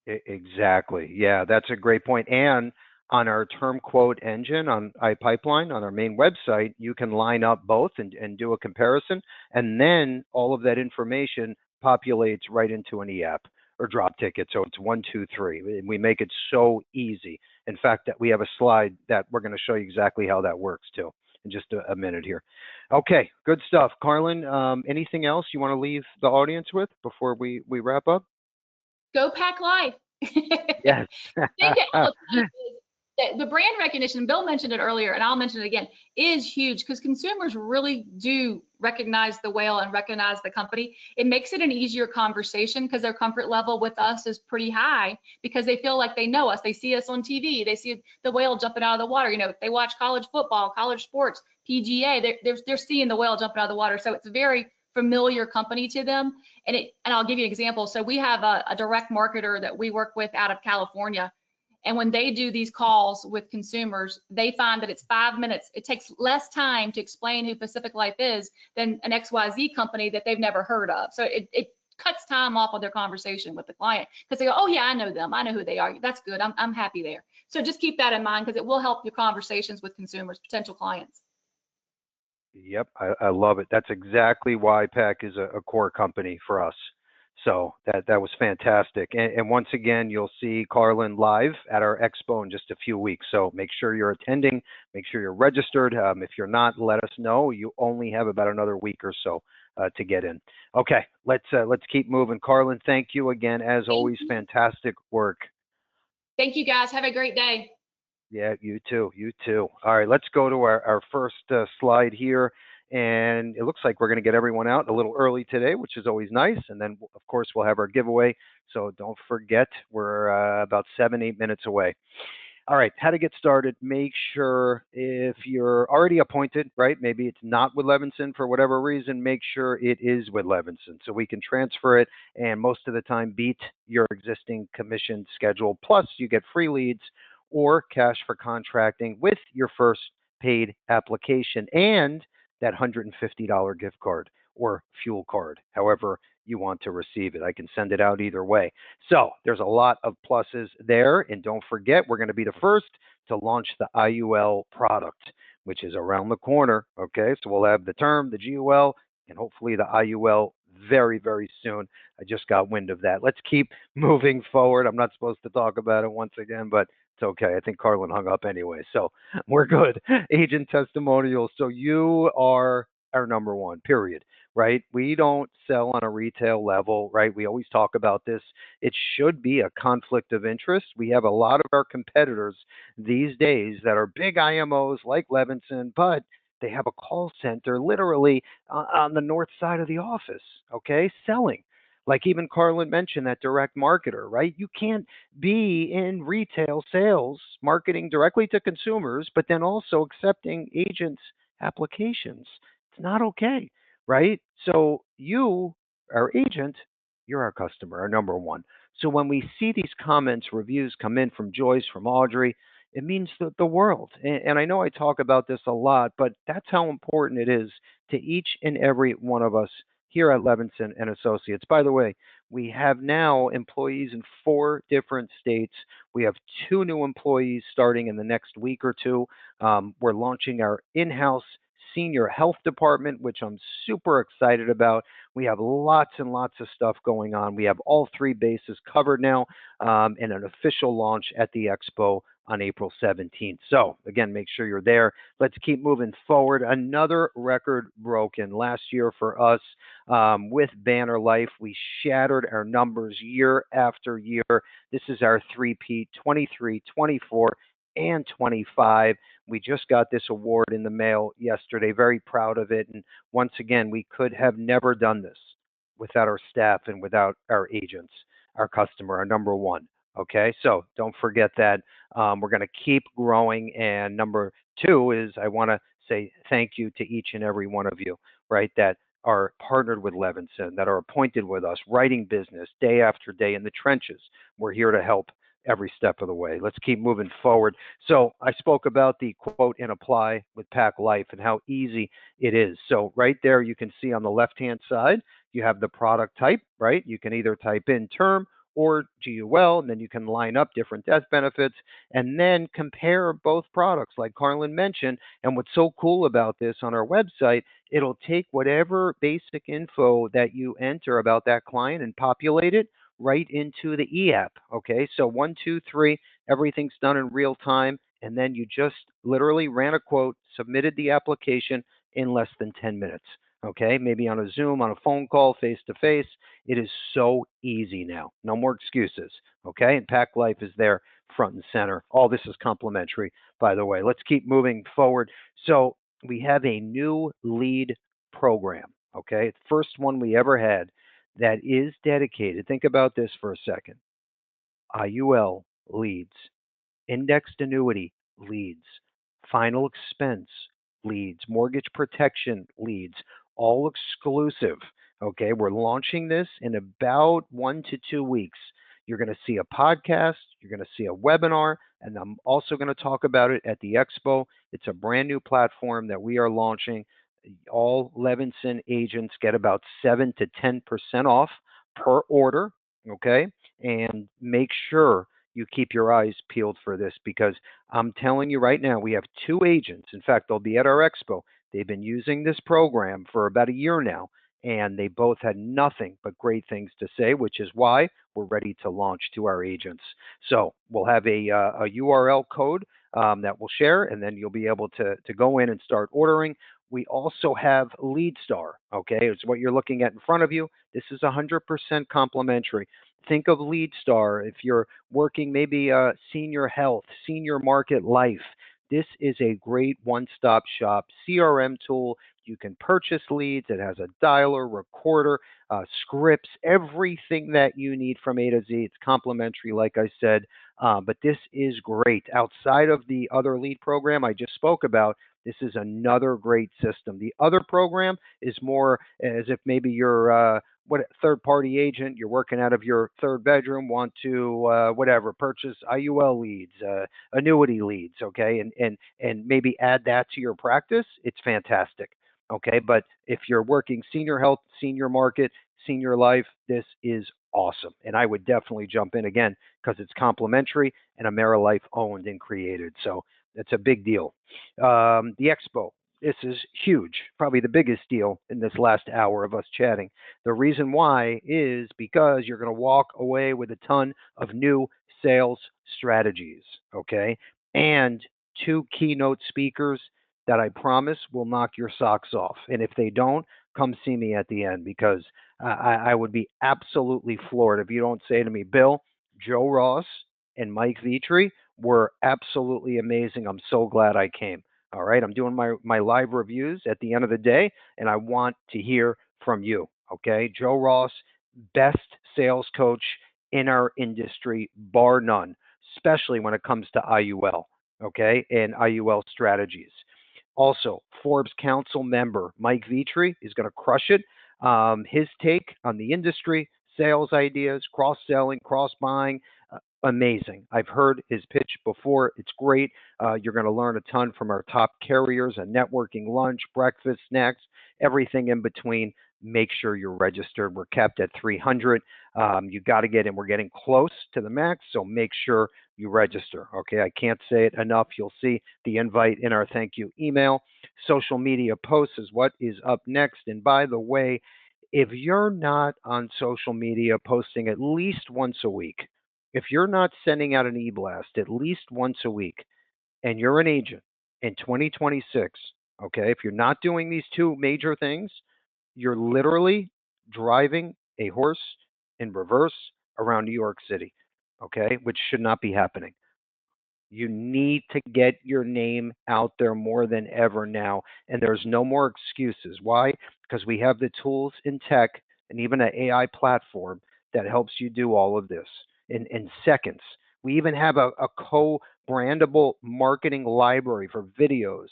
Speaker 1: Exactly. Yeah, that's a great point. And On our term quote engine on iPipeline, on our main website, you can line up both and do a comparison, and then all of that information populates right into an e-app or drop ticket. So it's 1, 2, 3. We make it so easy. In fact, that we have a slide that we're going to show you exactly how that works too in just a minute here. Okay, good stuff. Carlin, anything else you want to leave the audience with before we wrap up?
Speaker 3: Go Pack Life.
Speaker 1: Yes.
Speaker 3: The brand recognition, Bill mentioned it earlier, and I'll mention it again, is huge because consumers really do recognize the whale and recognize the company. It makes it an easier conversation because their comfort level with us is pretty high because they feel like they know us. They see us on TV. They see the whale jumping out of the water. You know, if they watch college football, college sports, PGA, they're seeing the whale jumping out of the water. So it's a very familiar company to them. And I'll give you an example. So we have a direct marketer that we work with out of California. And when they do these calls with consumers, they find that it's 5 minutes. It takes less time to explain who Pacific Life is than an XYZ company that they've never heard of. So it cuts time off of their conversation with the client because they go, oh yeah, I know them. I know who they are. That's good. I'm happy there. So just keep that in mind because it will help your conversations with consumers, potential clients.
Speaker 1: Yep, I love it. That's exactly why PAC is a core company for us. So that was fantastic. And once again, you'll see Carlin live at our expo in just a few weeks. So make sure you're attending, make sure you're registered. If you're not, let us know. You only have about another week or so to get in. Okay, let's keep moving. Carlin, thank you again. As always, fantastic work.
Speaker 3: Thank you guys. Have a great day.
Speaker 1: Yeah, you too. You too. All right, let's go to our first slide here. And it looks like we're going to get everyone out a little early today, which is always nice. And then, of course, we'll have our giveaway. So don't forget, we're about 7-8 minutes away. All right, how to get started. Make sure if you're already appointed, right, maybe it's not with Levinson for whatever reason, make sure it is with Levinson so we can transfer it and most of the time beat your existing commission schedule. Plus, you get free leads or cash for contracting with your first paid application and that $150 gift card or fuel card, however you want to receive it. I can send it out either way. So there's a lot of pluses there. And don't forget, we're going to be the first to launch the IUL product, which is around the corner. Okay, so we'll have the term, the GUL, and hopefully the IUL very, very soon. I just got wind of that. Let's keep moving forward. I'm not supposed to talk about it once again, but it's okay. I think Carlin hung up anyway, so we're good. Agent testimonials. So you are our number one, period, right? We don't sell on a retail level, right? We always talk about this. It should be a conflict of interest. We have a lot of our competitors these days that are big IMOs like Levinson, but they have a call center literally on the north side of the office, okay, selling. Like even Carlin mentioned, that direct marketer, right? You can't be in retail sales, marketing directly to consumers, but then also accepting agents' applications. It's not okay, right? So you, our agent, you're our customer, our number one. So when we see these comments, reviews come in from Joyce, from Audrey, it means the world. And I know I talk about this a lot, but that's how important it is to each and every one of us here at Levinson and Associates. By the way, we have now employees in 4 different states. We have 2 new employees starting in the next week or two. We're launching our in-house senior health department, which I'm super excited about. We have lots and lots of stuff going on. We have all 3 bases covered now, and an official launch at the expo on April 17th. So again, make sure you're there. Let's keep moving forward. Another record broken last year for us with Banner Life. We shattered our numbers year after year. This is our 3P 23, 24, and 25. We just got this award in the mail yesterday. Very proud of it. And once again, we could have never done this without our staff and without our agents, our customer, our number one. Okay, so don't forget that. We're going to keep growing. And number 2 is I want to say thank you to each and every one of you, right, that are partnered with Levinson, that are appointed with us, writing business day after day in the trenches. We're here to help every step of the way. Let's keep moving forward. So I spoke about the quote and apply with Pack Life and how easy it is. So right there, you can see on the left-hand side, you have the product type, right? You can either type in term or GUL, and then you can line up different death benefits and then compare both products, like Carlin mentioned. And what's so cool about this on our website, it'll take whatever basic info that you enter about that client and populate it right into the e-app. Okay, so one, two, three, everything's done in real time, and then you just literally ran a quote, submitted the application in less than 10 minutes. Okay, maybe on a Zoom, on a phone call, face to face. It is so easy now. No more excuses. Okay, and Pack Life is there front and center. All this is complimentary, by the way. Let's keep moving forward. So we have a new lead program. Okay, first one we ever had that is dedicated. Think about this for a second. IUL leads, indexed annuity leads, final expense leads, mortgage protection leads, all exclusive. Okay, we're launching this in about 1 to 2 weeks. You're going to see a podcast, you're going to see a webinar, and I'm also going to talk about it at the expo. It's a brand new platform that we are launching. All Levinson agents get about 7 to 10% off per order. Okay, and make sure you keep your eyes peeled for this, because I'm telling you right now, we have two agents. In fact, they'll be at our expo. They've been using this program for about a year now, and they both had nothing but great things to say, which is why we're ready to launch to our agents. So we'll have a URL code that we'll share, and then you'll be able to go in and start ordering. We also have LeadStar. Okay, it's what you're looking at in front of you. This is 100% complimentary. Think of LeadStar if you're working maybe senior health, senior market life. This is a great one-stop shop CRM tool. You can purchase leads. It has a dialer, recorder, scripts, everything that you need from A to Z. It's complimentary, like I said, but this is great. Outside of the other lead program I just spoke about, this is another great system. The other program is more as if maybe you're what third party agent, you're working out of your third bedroom, want to whatever purchase IUL leads, annuity leads, okay, and maybe add that to your practice. It's fantastic, okay. But if you're working senior health, senior market, senior life, this is awesome, and I would definitely jump in again because it's complimentary and AmeriLife owned and created. So it's a big deal. The expo. This is huge, probably the biggest deal in this last hour of us chatting. The reason why is because you're going to walk away with a ton of new sales strategies, okay? And two keynote speakers that I promise will knock your socks off. And if they don't, come see me at the end, because I would be absolutely floored if you don't say to me, Bill, Joe Ross and Mike Vitri were absolutely amazing. I'm so glad I came. All right. I'm doing my live reviews at the end of the day, and I want to hear from you. Okay. Joe Ross, best sales coach in our industry, bar none, especially when it comes to IUL. Okay. And IUL strategies. Also, Forbes Council member Mike Vitri is going to crush it. His take on the industry, sales ideas, cross selling, cross buying, amazing. I've heard his pitch before. It's great. You're going to learn a ton from our top carriers, a networking lunch, breakfast, snacks, everything in between. Make sure you're registered. We're capped at 300. You got to get in. We're getting close to the max, so make sure you register. Okay, I can't say it enough. You'll see the invite in our thank you email. Social media posts is what is up next. And by the way, if you're not on social media posting at least once a week, if you're not sending out an e-blast at least once a week, and you're an agent in 2026, okay, if you're not doing these two major things, you're literally driving a horse in reverse around New York City, okay, which should not be happening. You need to get your name out there more than ever now. And there's no more excuses. Why? Because we have the tools in tech and even an AI platform that helps you do all of this in seconds. We even have a co brandable marketing library for videos,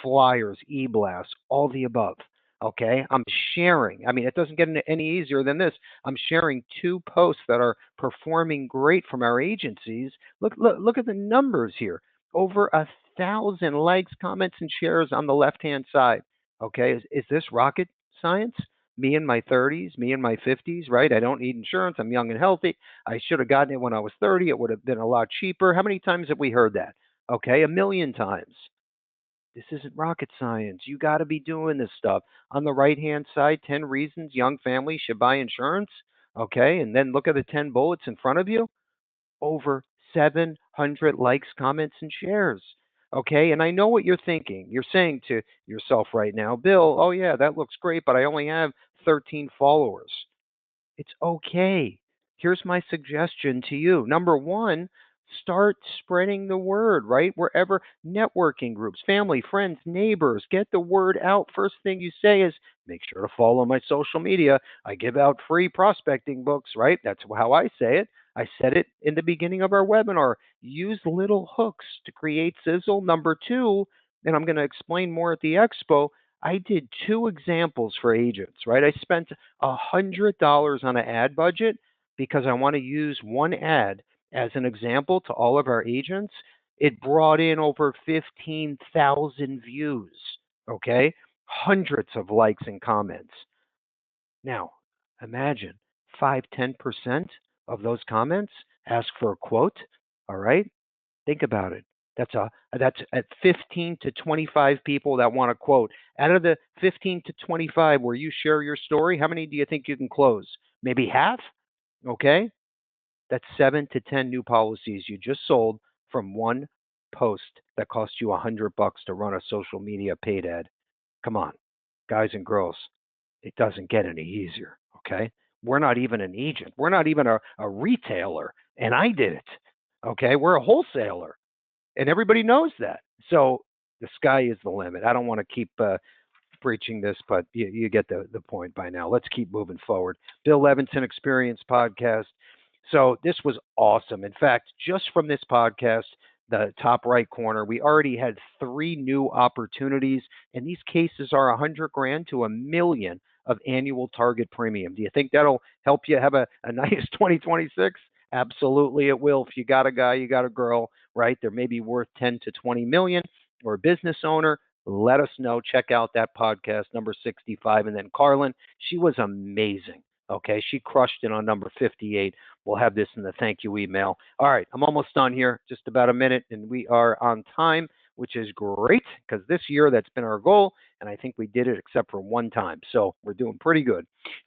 Speaker 1: flyers, e blasts, all the above. Okay, I'm sharing. I mean, it doesn't get any easier than this. I'm sharing two posts that are performing great from our agencies. Look at the numbers here. Over 1,000 likes, comments, and shares on the left-hand side. Okay, is this rocket science? Me in my 30s, me in my 50s, right? I don't need insurance. I'm young and healthy. I should have gotten it when I was 30. It would have been a lot cheaper. How many times have we heard that? Okay, a million times. This isn't rocket science. You got to be doing this stuff. On the right hand side, 10 reasons young families should buy insurance. Okay, and then look at the 10 bullets in front of you. Over 700 likes, comments, and shares. Okay, and I know what you're thinking. You're saying to yourself right now, Bill, oh yeah, that looks great, but I only have 13 followers. It's okay. Here's my suggestion to you. Number one, start spreading the word, right? Wherever networking groups, family, friends, neighbors, get the word out. First thing you say is make sure to follow my social media. I give out free prospecting books, right? That's how I say it. I said it in the beginning of our webinar. Use little hooks to create sizzle. Number two, and I'm going to explain more at the expo. I did two examples for agents, right? I spent $100 on an ad budget because I want to use one ad as an example to all of our agents. It brought in over 15,000 views, okay? Hundreds of likes and comments. Now, imagine 5, 10% of those comments ask for a quote, all right? Think about it. That's at 15 to 25 people that want to quote. Out of the 15 to 25 where you share your story, how many do you think you can close? Maybe half? Okay? That's 7 to 10 new policies you just sold from one post that cost you $100 to run a social media paid ad. Come on, guys and girls, it doesn't get any easier, okay? We're not even an agent. We're not even a retailer, and I did it, okay? We're a wholesaler and everybody knows that. So the sky is the limit. I don't want to keep preaching this, but you get the point by now. Let's keep moving forward. Bill Levinson Experience Podcast. So this was awesome. In fact, just from this podcast, the top right corner, we already had 3 new opportunities, and these cases are 100 grand to a million of annual target premium. Do you think that'll help you have a nice 2026? Absolutely, it will. If you got a guy, you got a girl, right? They're maybe worth 10 to 20 million, or a business owner. Let us know. Check out that podcast, number 65. And then Carlin, she was amazing. Okay, she crushed it on number 58. We'll have this in the thank you email. All right, I'm almost done here, just about a minute, and we are on time, which is great because this year that's been our goal, and I think we did it except for one time. So we're doing pretty good.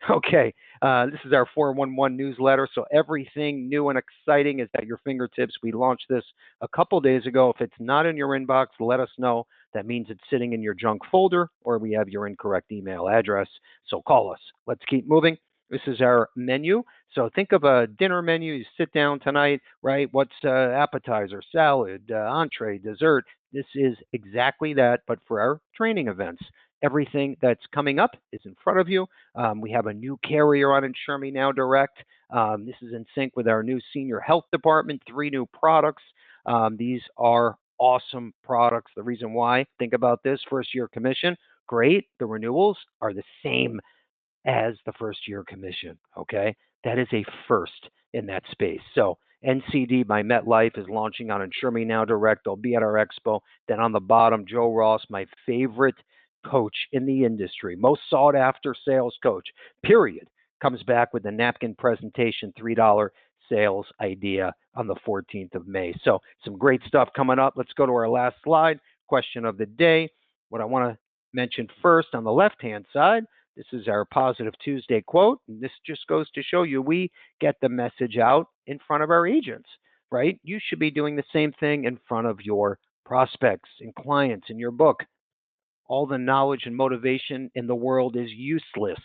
Speaker 1: Okay, this is our 411 newsletter. So everything new and exciting is at your fingertips. We launched this a couple days ago. If it's not in your inbox, let us know. That means it's sitting in your junk folder or we have your incorrect email address. So call us. Let's keep moving. This is our menu. So think of a dinner menu. You sit down tonight, right? What's appetizer, salad, entree, dessert? This is exactly that, but for our training events. Everything that's coming up is in front of you. We have a new carrier on Insure Me Now Direct. This is in sync with our new senior health department, 3 new products. These are awesome products. The reason why, think about this, first year commission, great. The renewals are the same as the first year commission. Okay. That is a first in that space. So NCD by MetLife is launching on Insure Me Now Direct. They'll be at our expo. Then on the bottom, Joe Ross, my favorite coach in the industry, most sought after sales coach, period, comes back with a napkin presentation, $3 sales idea on the 14th of May. So some great stuff coming up. Let's go to our last slide. Question of the day. What I want to mention first on the left-hand side, this is our Positive Tuesday quote. And this just goes to show you we get the message out in front of our agents, right? You should be doing the same thing in front of your prospects and clients in your book. All the knowledge and motivation in the world is useless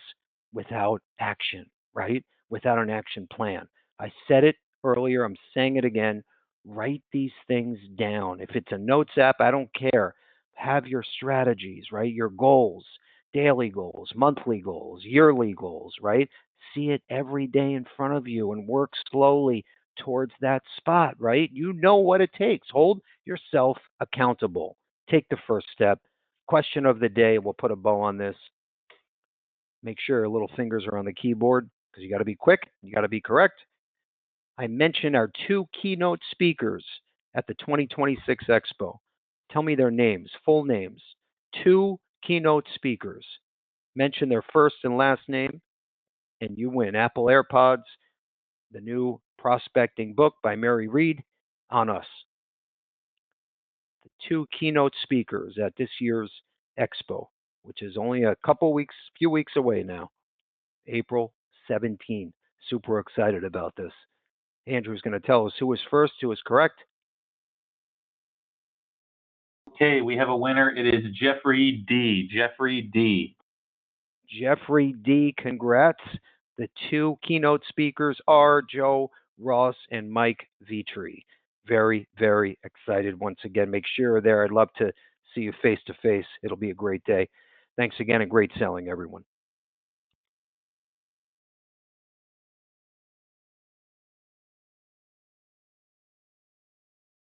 Speaker 1: without action, right? Without an action plan. I said it earlier, I'm saying it again. Write these things down. If it's a notes app, I don't care. Have your strategies, right? Your goals, daily goals, monthly goals, yearly goals, right? See it every day in front of you and work slowly towards that spot, right? You know what it takes. Hold yourself accountable. Take the first step. Question of the day, we'll put a bow on this. Make sure your little fingers are on the keyboard because you got to be quick, you got to be correct. I mentioned our 2 keynote speakers at the 2026 Expo. Tell me their names, full names. 2 keynote speakers. Mention their first and last name, and you win Apple AirPods, the new prospecting book by Mary Reed, On Us. The two keynote speakers at this year's expo, which is only a few weeks away now, April 17. Super excited about this. Andrew's going to tell us who was first, who was correct.
Speaker 2: Okay, we have a winner. It is Jeffrey D. Jeffrey D.
Speaker 1: Jeffrey D. Congrats. The two keynote speakers are Joe Ross and Mike Vitri. Very, very excited once again. Make sure you're there. I'd love to see you face to face. It'll be a great day. Thanks again and great selling, everyone.